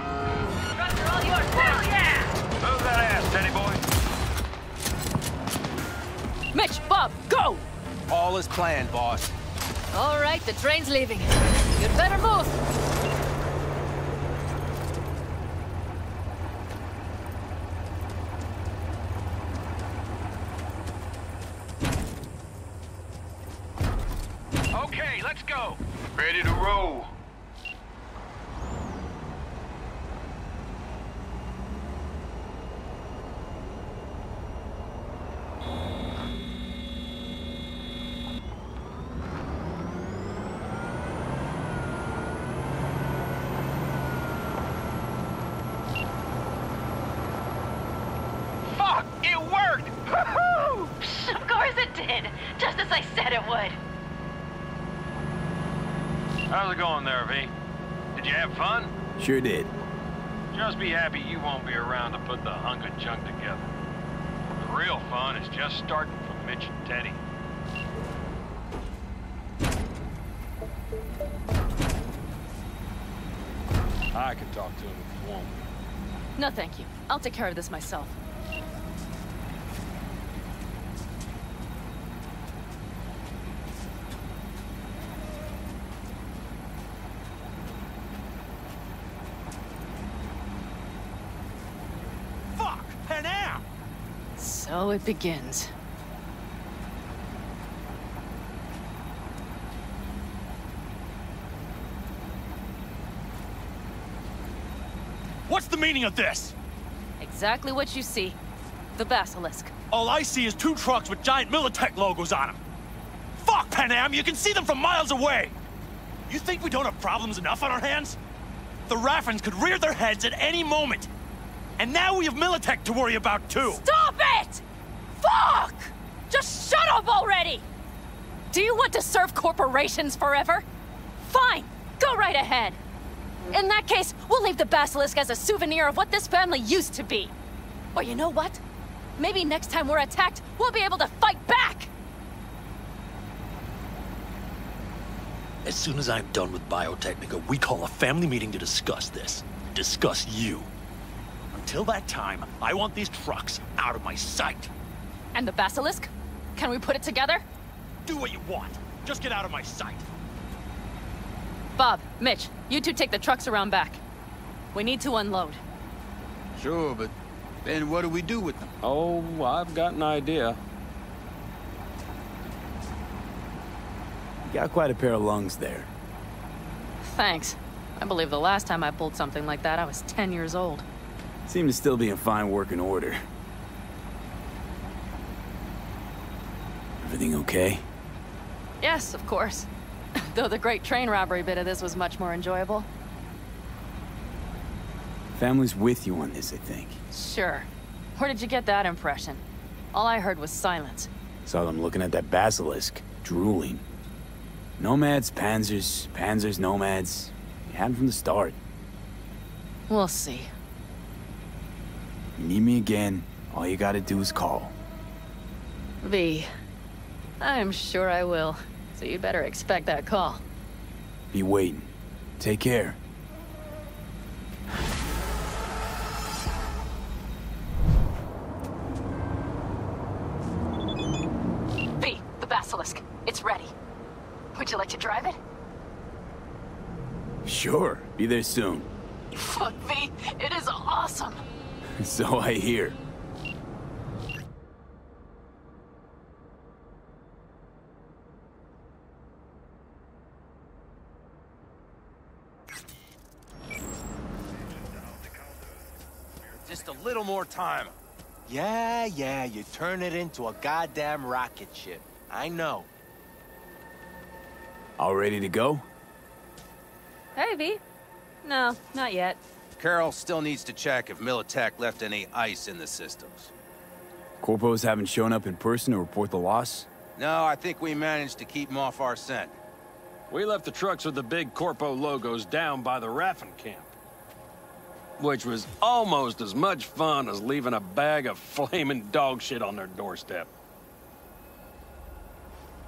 Trucks are all yours, boss. Yeah!
Move that ass, Teddy boy.
Mitch, Bob, go!
All is planned, boss.
All right, the train's leaving. You'd better move.
Okay, let's go. Ready to roll.
Fuck! It worked! Woohoo! Of course it did. Just as I said it would.
How's it going there, V? Did you have fun?
Sure did.
Just be happy you won't be around to put the hunk of junk together. The real fun is just starting for Mitch and Teddy. I can talk to him if you want.
No, thank you. I'll take care of this myself.
Fuck! Panam!
So it begins.
What's the meaning of this?
Exactly what you see. The basilisk.
All I see is 2 trucks with giant Militech logos on them. Fuck, Panam! You can see them from miles away! You think we don't have problems enough on our hands? The Raffens could rear their heads at any moment. And now we have Militech to worry about, too.
Stop it! Fuck! Just shut up already! Do you want to serve corporations forever? Fine, go right ahead. In that case, we'll leave the basilisk as a souvenir of what this family used to be. Or you know what? Maybe next time we're attacked, we'll be able to fight back!
As soon as I'm done with Biotechnica, we call a family meeting to discuss this. Discuss you. Until that time, I want these trucks out of my sight.
And the basilisk? Can we put it together?
Do what you want. Just get out of my sight.
Bob, Mitch, you two take the trucks around back. We need to unload.
Sure, but then what do we do with them?
Oh, I've got an idea.
You got quite a pair of lungs there.
Thanks. I believe the last time I pulled something like that, I was 10 years old.
Seem to still be in fine working order. Everything okay?
Yes, of course. Though the great train robbery bit of this was much more enjoyable.
Family's with you on this, I think.
Sure. Where did you get that impression? All I heard was silence.
Saw them looking at that basilisk, drooling. Nomads, panzers, panzers, nomads. You had them from the start.
We'll see.
You need me again, all you gotta do is call.
V. I'm sure I will. So you'd better expect that call.
Be waiting. Take care.
V, the basilisk. It's ready. Would you like to drive it?
Sure. Be there soon.
Fuck, V. It is awesome.
So I hear.
Just a little more time.
Yeah, you turn it into a goddamn rocket ship. I know.
All ready to go?
Hey, V. No, not yet.
Carol still needs to check if Militech left any ice in the systems.
Corpos haven't shown up in person to report the loss?
No, I think we managed to keep them off our scent.
We left the trucks with the big Corpo logos down by the Raffen camp. Which was almost as much fun as leaving a bag of flaming dog shit on their doorstep.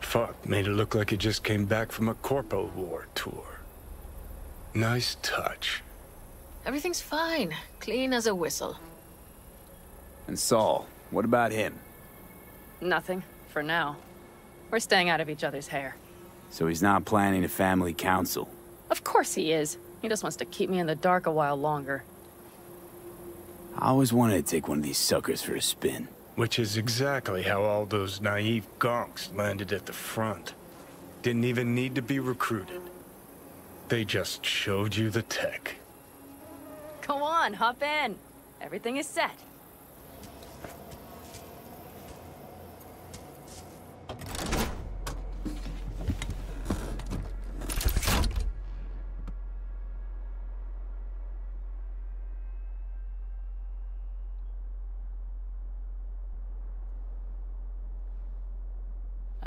Fuck, made it look like he just came back from a Corpo War tour. Nice touch.
Everything's fine. Clean as a whistle.
And Saul, what about him?
Nothing, for now. We're staying out of each other's hair.
So he's not planning a family council?
Of course he is. He just wants to keep me in the dark a while longer.
I always wanted to take one of these suckers for a spin.
Which is exactly how all those naive gonks landed at the front. Didn't even need to be recruited. They just showed you the tech.
Go on, hop in. Everything is set.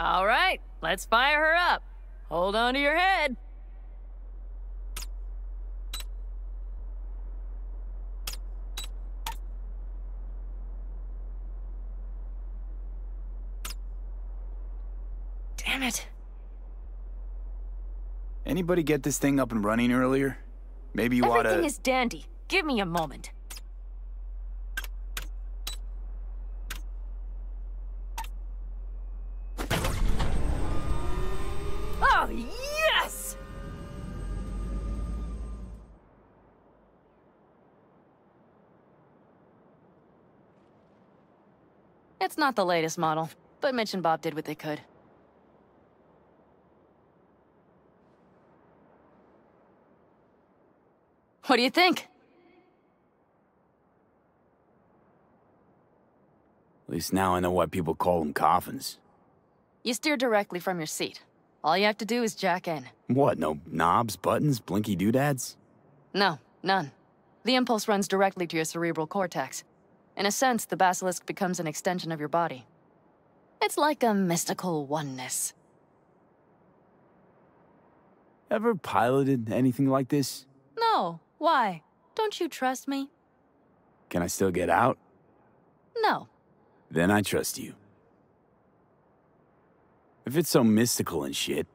All right, let's fire her up. Hold on to your head. Damn it.
Anybody get this thing up and running earlier? Maybe you oughta...
Everything is dandy. Give me a moment. Oh, yes! It's not the latest model, but Mitch and Bob did what they could. What do you think?
At least now I know why people call them coffins.
You steer directly from your seat. All you have to do is jack in.
What, no knobs, buttons, blinky doodads?
No, none. The impulse runs directly to your cerebral cortex. In a sense, the basilisk becomes an extension of your body. It's like a mystical oneness.
Ever piloted anything like this?
No, why? Don't you trust me?
Can I still get out?
No.
Then I trust you. If it's so mystical and shit,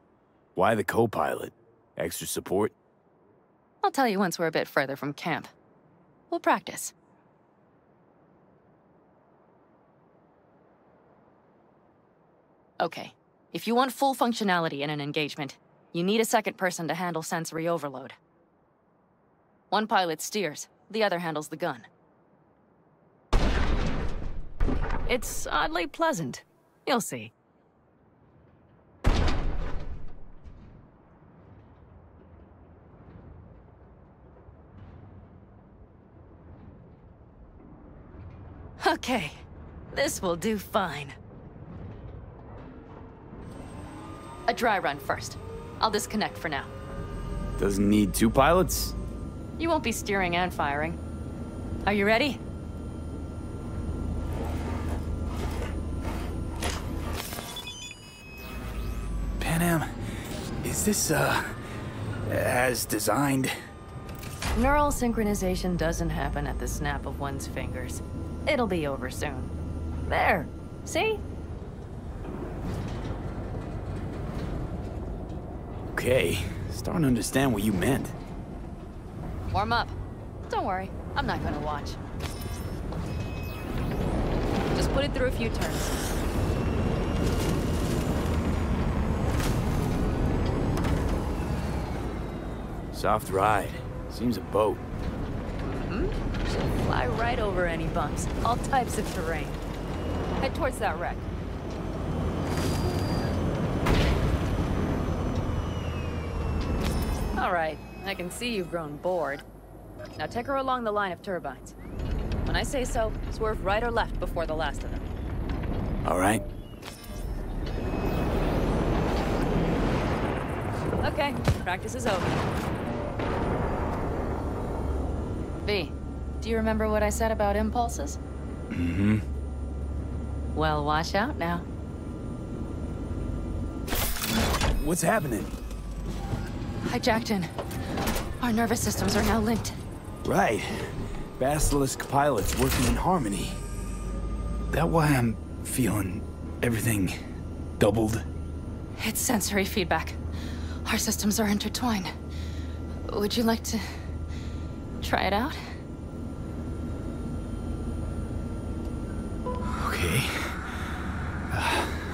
why the co-pilot? Extra support?
I'll tell you once we're a bit further from camp. We'll practice. Okay, if you want full functionality in an engagement, you need a second person to handle sensory overload. One pilot steers, the other handles the gun. It's oddly pleasant. You'll see. Okay, this will do fine. A dry run first. I'll disconnect for now.
Doesn't need two pilots?
You won't be steering and firing. Are you ready?
Panam, is this, as designed?
Neural synchronization doesn't happen at the snap of one's fingers. It'll be over soon. There, see?
Okay, starting to understand what you meant.
Warm up. Don't worry, I'm not gonna watch. Just put it through a few turns.
Soft ride. Seems a boat.
Should fly right over any bumps. All types of terrain. Head towards that wreck. All right, I can see you've grown bored. Now take her along the line of turbines. When I say so, swerve right or left before the last of them.
All right.
Okay, practice is over. V, do you remember what I said about impulses?
Mm-hmm.
Well, watch out now.
What's happening?
I jacked in. Our nervous systems are now linked.
Right. Basilisk pilots working in harmony. That why I'm feeling everything doubled?
It's sensory feedback. Our systems are intertwined. Would you like to try it out?
Okay.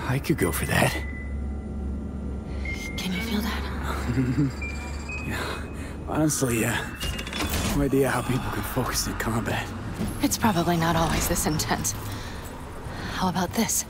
I could go for that.
Can you feel that?
Yeah. Honestly, no idea how people can focus in combat.
It's probably not always this intense. How about this?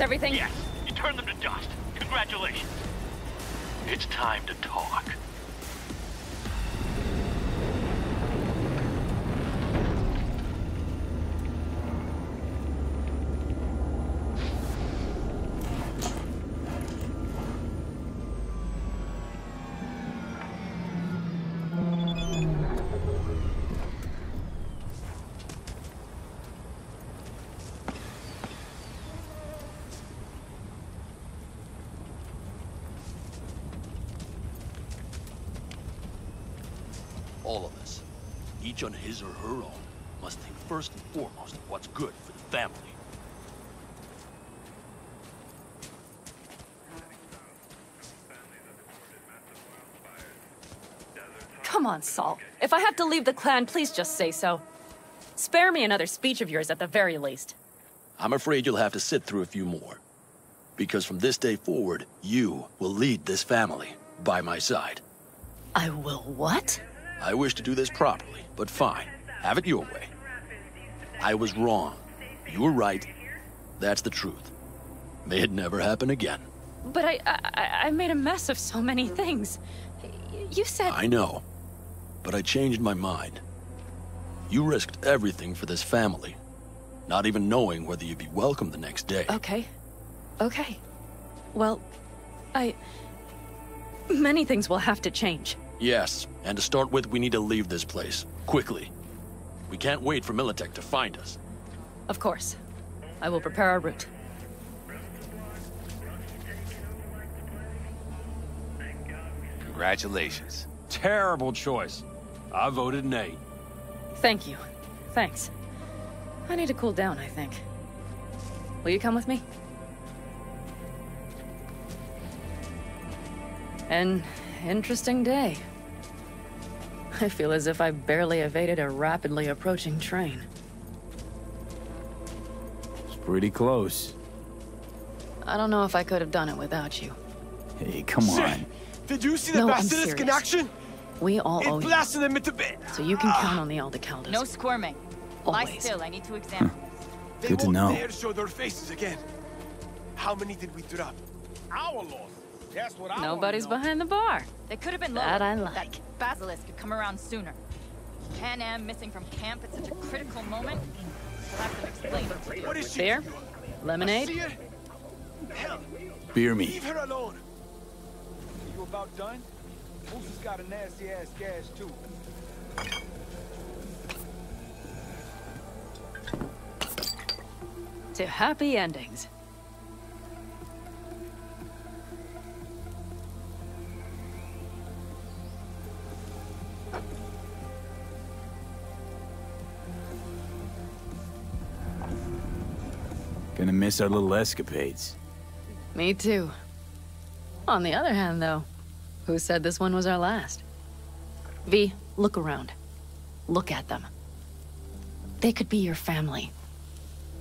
Everything?
Yes, you turned them to dust. Congratulations. It's time to talk. All of us, each on his or her own, must think first and foremost of what's good for the family.
Come on, Saul. If I have to leave the clan, please just say so. Spare me another speech of yours at the very least.
I'm afraid you'll have to sit through a few more. Because from this day forward, you will lead this family by my side.
I will what?
I wish to do this properly, but fine. Have it your way. I was wrong. You were right. That's the truth. May it never happen again.
But I made a mess of so many things. You said...
I know. But I changed my mind. You risked everything for this family. Not even knowing whether you'd be welcome the next day.
Okay. Okay. Well, many things will have to change.
Yes, and to start with, we need to leave this place. Quickly. We can't wait for Militech to find us.
Of course. I will prepare our route.
Congratulations.
Terrible choice. I voted nay.
Thank you. Thanks. I need to cool down, I think. Will you come with me? An interesting day. I feel as if I barely evaded a rapidly approaching train.
It's pretty close.
I don't know if I could have done it without you.
Hey, come on.
Did you see the basilisk in action?
We all owe
It blasted them into bed.
So you can count on the Aldecaldos.
No squirming.
Always.
Lie still, I need to examine this.
Good to know.
They won't dare show their faces again. How many did we drop?
Our loss. That's what I
Nobody's behind the bar.
They could have been lower.
That I like.
That basilisk could come around sooner. Panam missing from camp at such a critical moment. We'll have to explain it to you.
What is she?
Beer? Lemonade?
Hell,
Beer me.
leave her alone. Are you about done?
Moose has got a nasty-ass gash, too.
To happy endings.
Gonna miss our little escapades.
Me too. On the other hand, though, who said this one was our last? V, look around. Look at them. They could be your family.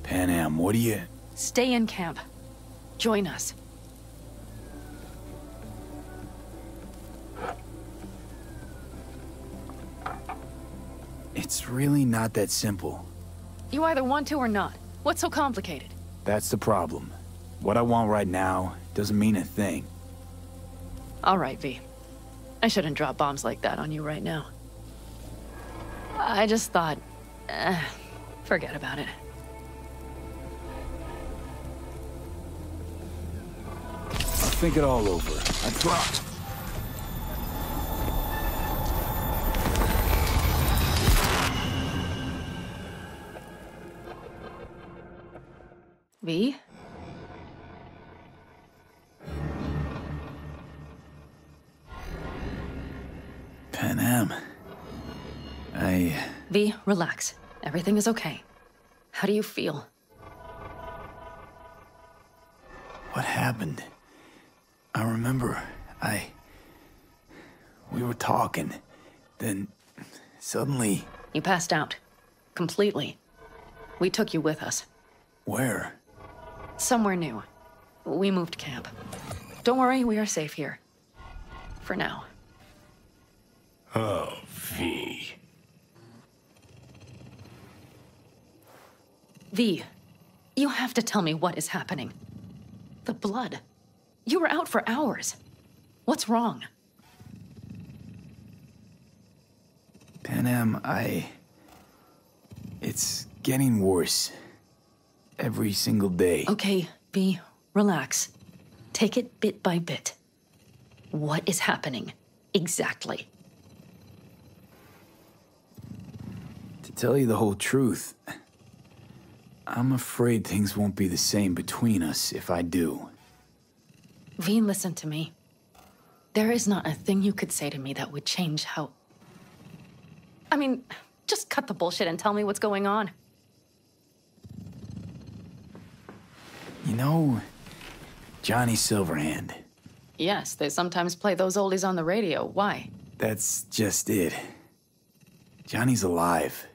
Panam, what do you...
Stay in camp. Join us.
It's really not that simple.
You either want to or not. What's so complicated?
That's the problem. What I want right now doesn't mean a thing.
All right, V. I shouldn't drop bombs like that on you right now. I just thought... forget about it.
I'll think it all over. I promise.
V?
Panam.
V, relax. Everything is okay. How do you feel?
What happened? I remember, we were talking, then suddenly...
You passed out. Completely. We took you with us.
Where?
Somewhere new. We moved camp. Don't worry, we are safe here. For now.
Oh, V.
V, you have to tell me what is happening. The blood. You were out for hours. What's wrong?
Panam, it's getting worse. Every single day.
Okay, V, relax. Take it bit by bit. What is happening? Exactly.
To tell you the whole truth, I'm afraid things won't be the same between us if I do.
V, listen to me. There is not a thing you could say to me that would change how... I mean, just cut the bullshit and tell me what's going on.
You know, Johnny Silverhand.
Yes, they sometimes play those oldies on the radio. Why?
That's just it. Johnny's alive.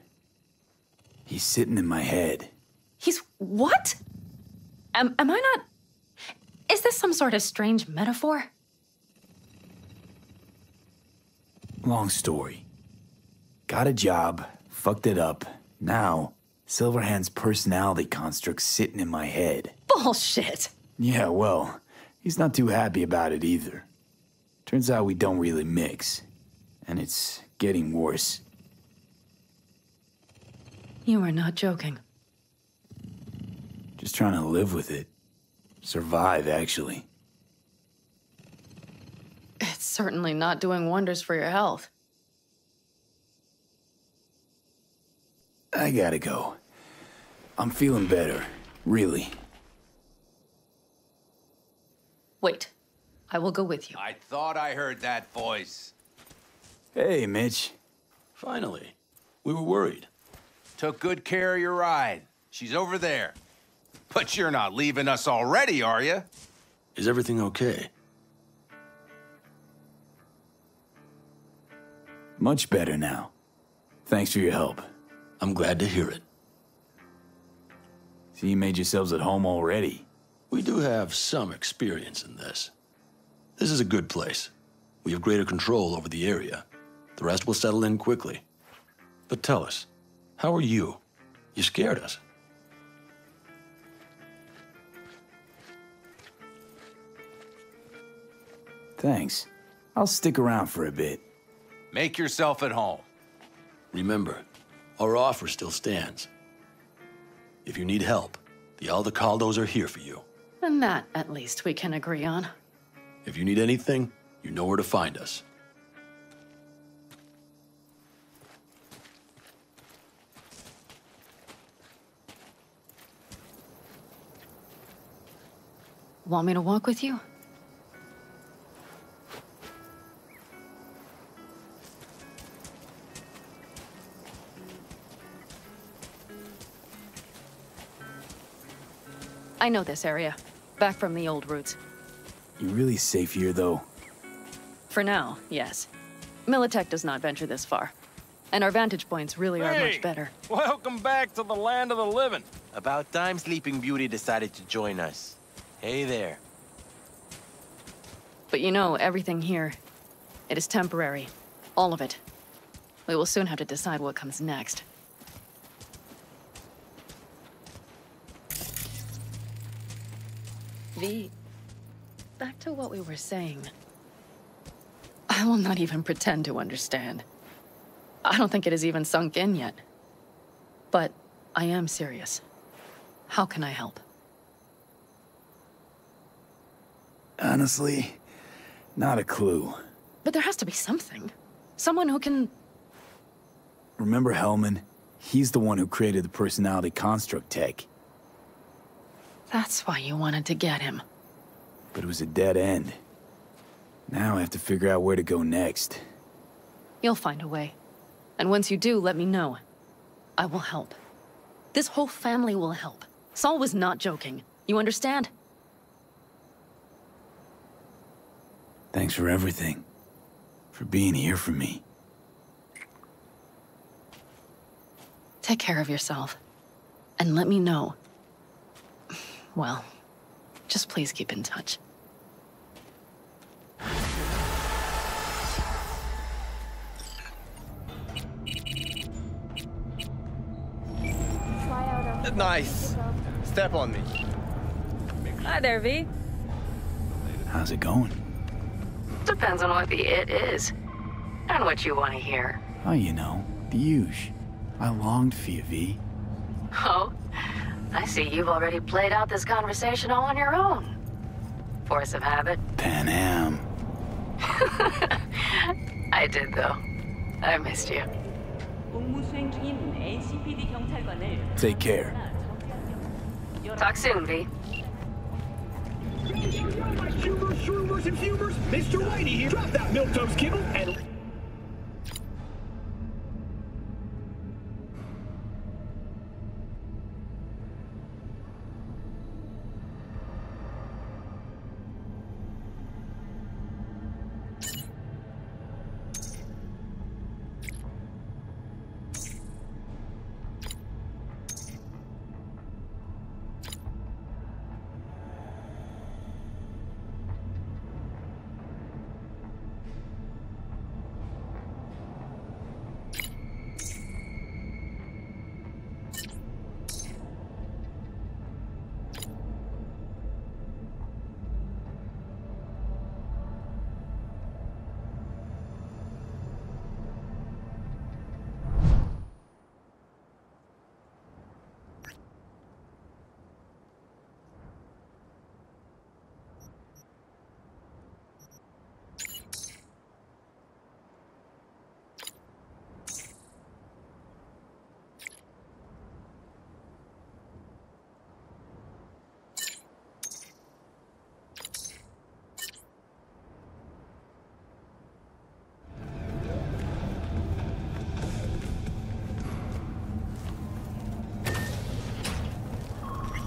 He's sitting in my head.
He's what? Am I not... Is this some sort of strange metaphor?
Long story. Got a job, fucked it up. Now, Silverhand's personality construct's sitting in my head.
Bullshit!
Yeah, well, he's not too happy about it either. Turns out we don't really mix. And it's getting worse.
You are not joking.
Just trying to live with it. Survive, actually.
It's certainly not doing wonders for your health.
I gotta go. I'm feeling better, really.
Wait, I will go with you.
I thought I heard that voice.
Hey, Mitch.
Finally. We were worried.
Took good care of your ride. She's over there. But you're not leaving us already, are you?
Is everything okay?
Much better now. Thanks for your help.
I'm glad to hear it.
So you made yourselves at home already?
We do have some experience in this. This is a good place. We have greater control over the area. The rest will settle in quickly. But tell us, how are you? You scared us.
Thanks. I'll stick around for a bit.
Make yourself at home.
Remember, our offer still stands. If you need help, the Aldecaldos are here for you.
And that, at least, we can agree on.
If you need anything, you know where to find us.
Want me to walk with you? I know this area. Back from the old routes.
You're really safe here, though.
For now, yes. Militech does not venture this far. And our vantage points really are much better.
Welcome back to the land of the living.
About time Sleeping Beauty decided to join us. Hey there.
But you know, everything here, it is temporary. All of it. We will soon have to decide what comes next. V, back to what we were saying. I will not even pretend to understand. I don't think it has even sunk in yet. But I am serious. How can I help?
Honestly, not a clue.
But there has to be something. Someone who can...
Remember Hellman? He's the one who created the personality construct tech.
That's why you wanted to get him.
But it was a dead end. Now I have to figure out where to go next.
You'll find a way. And once you do, let me know. I will help. This whole family will help. Saul was not joking. You understand?
Thanks for everything. For being here for me.
Take care of yourself. And let me know. Well, just please keep in touch.
Nice. Step on me.
Hi there, V.
How's it going?
Depends on what the it is. And what you want to hear.
Oh, you know, the huge. I longed for you, V.
Oh? I see you've already played out this conversation all on your own. Force of habit?
Panam.
I did, though. I missed you.
Take care.
Talk soon, V.
Shroomers and fumers, Mr. Whitey here. Drop that milquetoast kibble and...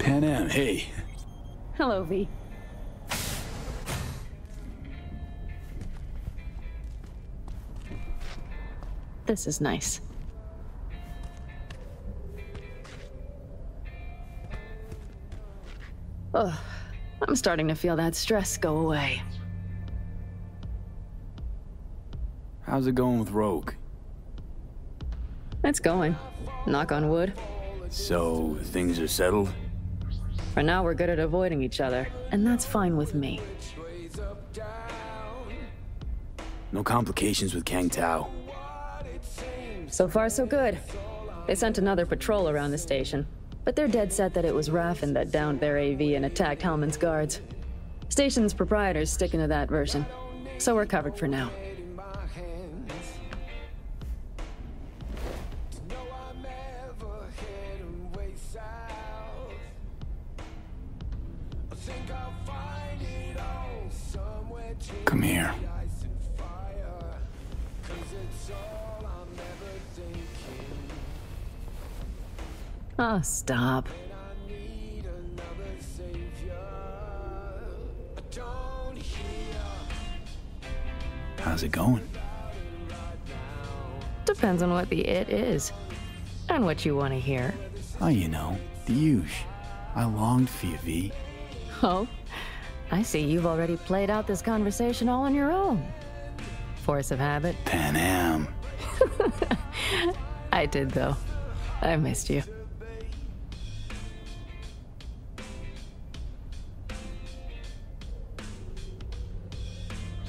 Panam, hey.
Hello, V. This is nice. Ugh, I'm starting to feel that stress go away.
How's it going with Rogue?
It's going. Knock on wood.
So, things are settled?
For now, we're good at avoiding each other, and that's fine with me.
No complications with Kang Tao?
So far, so good. They sent another patrol around the station, but they're dead set that it was Raffen that downed their AV and attacked Hellman's guards. Station's proprietor's sticking to that version, so we're covered for now.
Think I'll find
Come here.
Oh, stop.
How's it going?
Depends on what the it is. And what you want to hear.
Oh, you know, the huge. I longed for you, V.
Oh, I see you've already played out this conversation all on your own. Force of habit.
Panam.
I did, though. I missed you.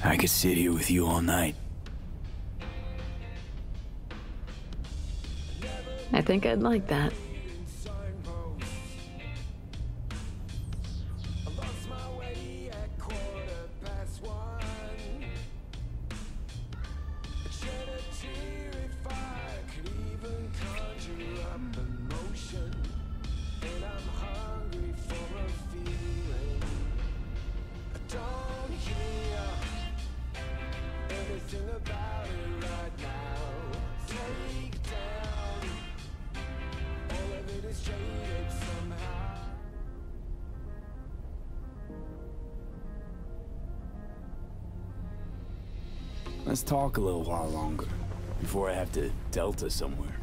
I could sit here with you all night.
I think I'd like that.
Let's talk a little while longer, before I have to Delta somewhere.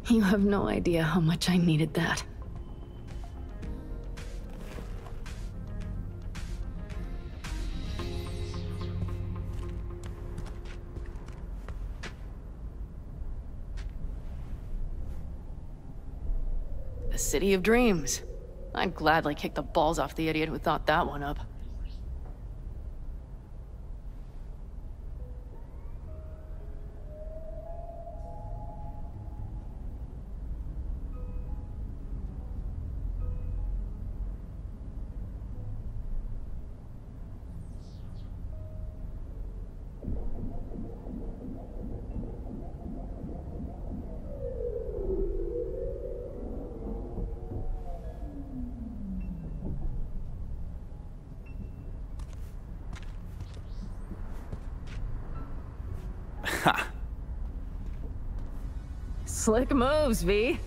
You have no idea how much I needed that. The City of Dreams. I'd gladly kick the balls off the idiot who thought that one up. Slick moves, V.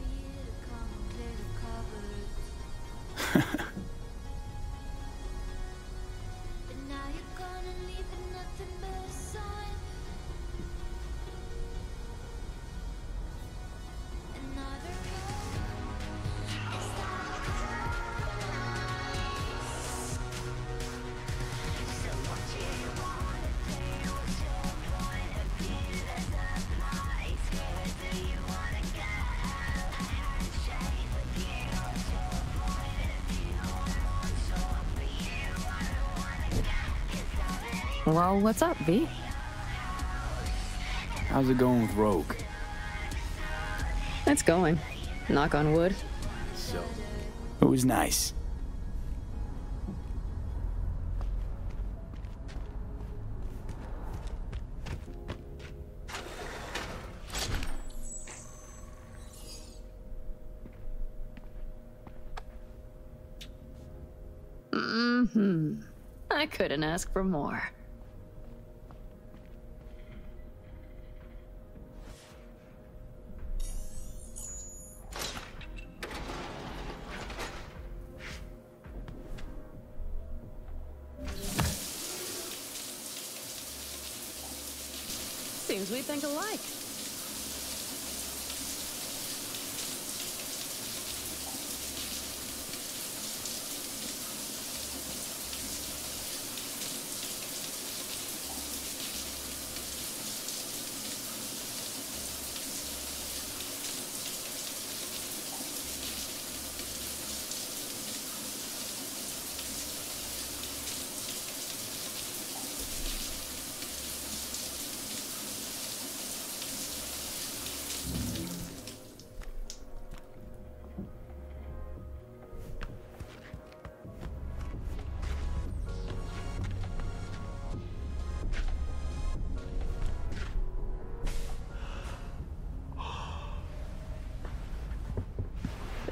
Well, what's up, V?
How's it going with Rogue?
It's going. Knock on wood.
So, it was nice.
I couldn't ask for more. Seems we think alike.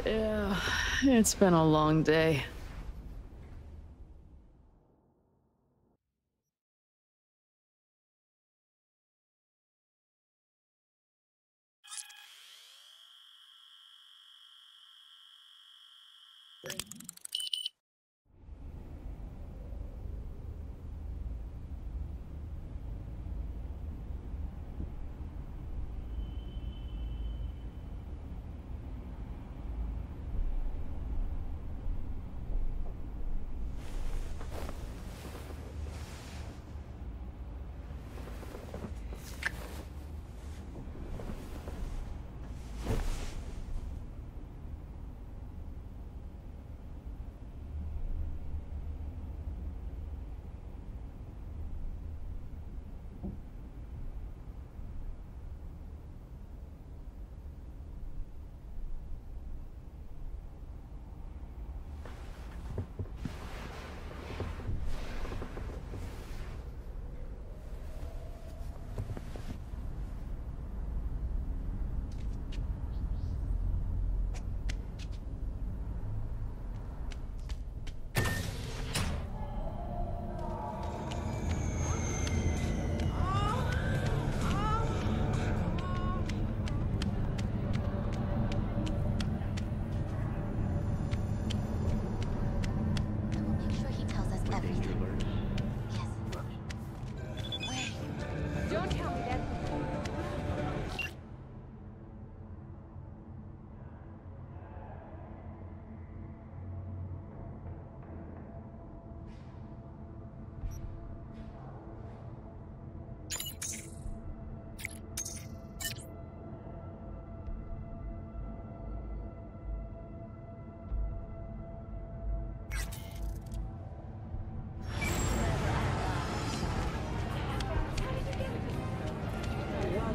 Yeah, it's been a long day.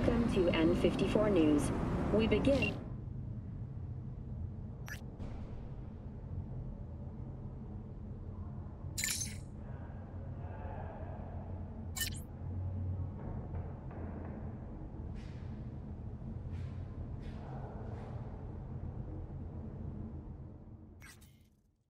Welcome to N54 News. We begin.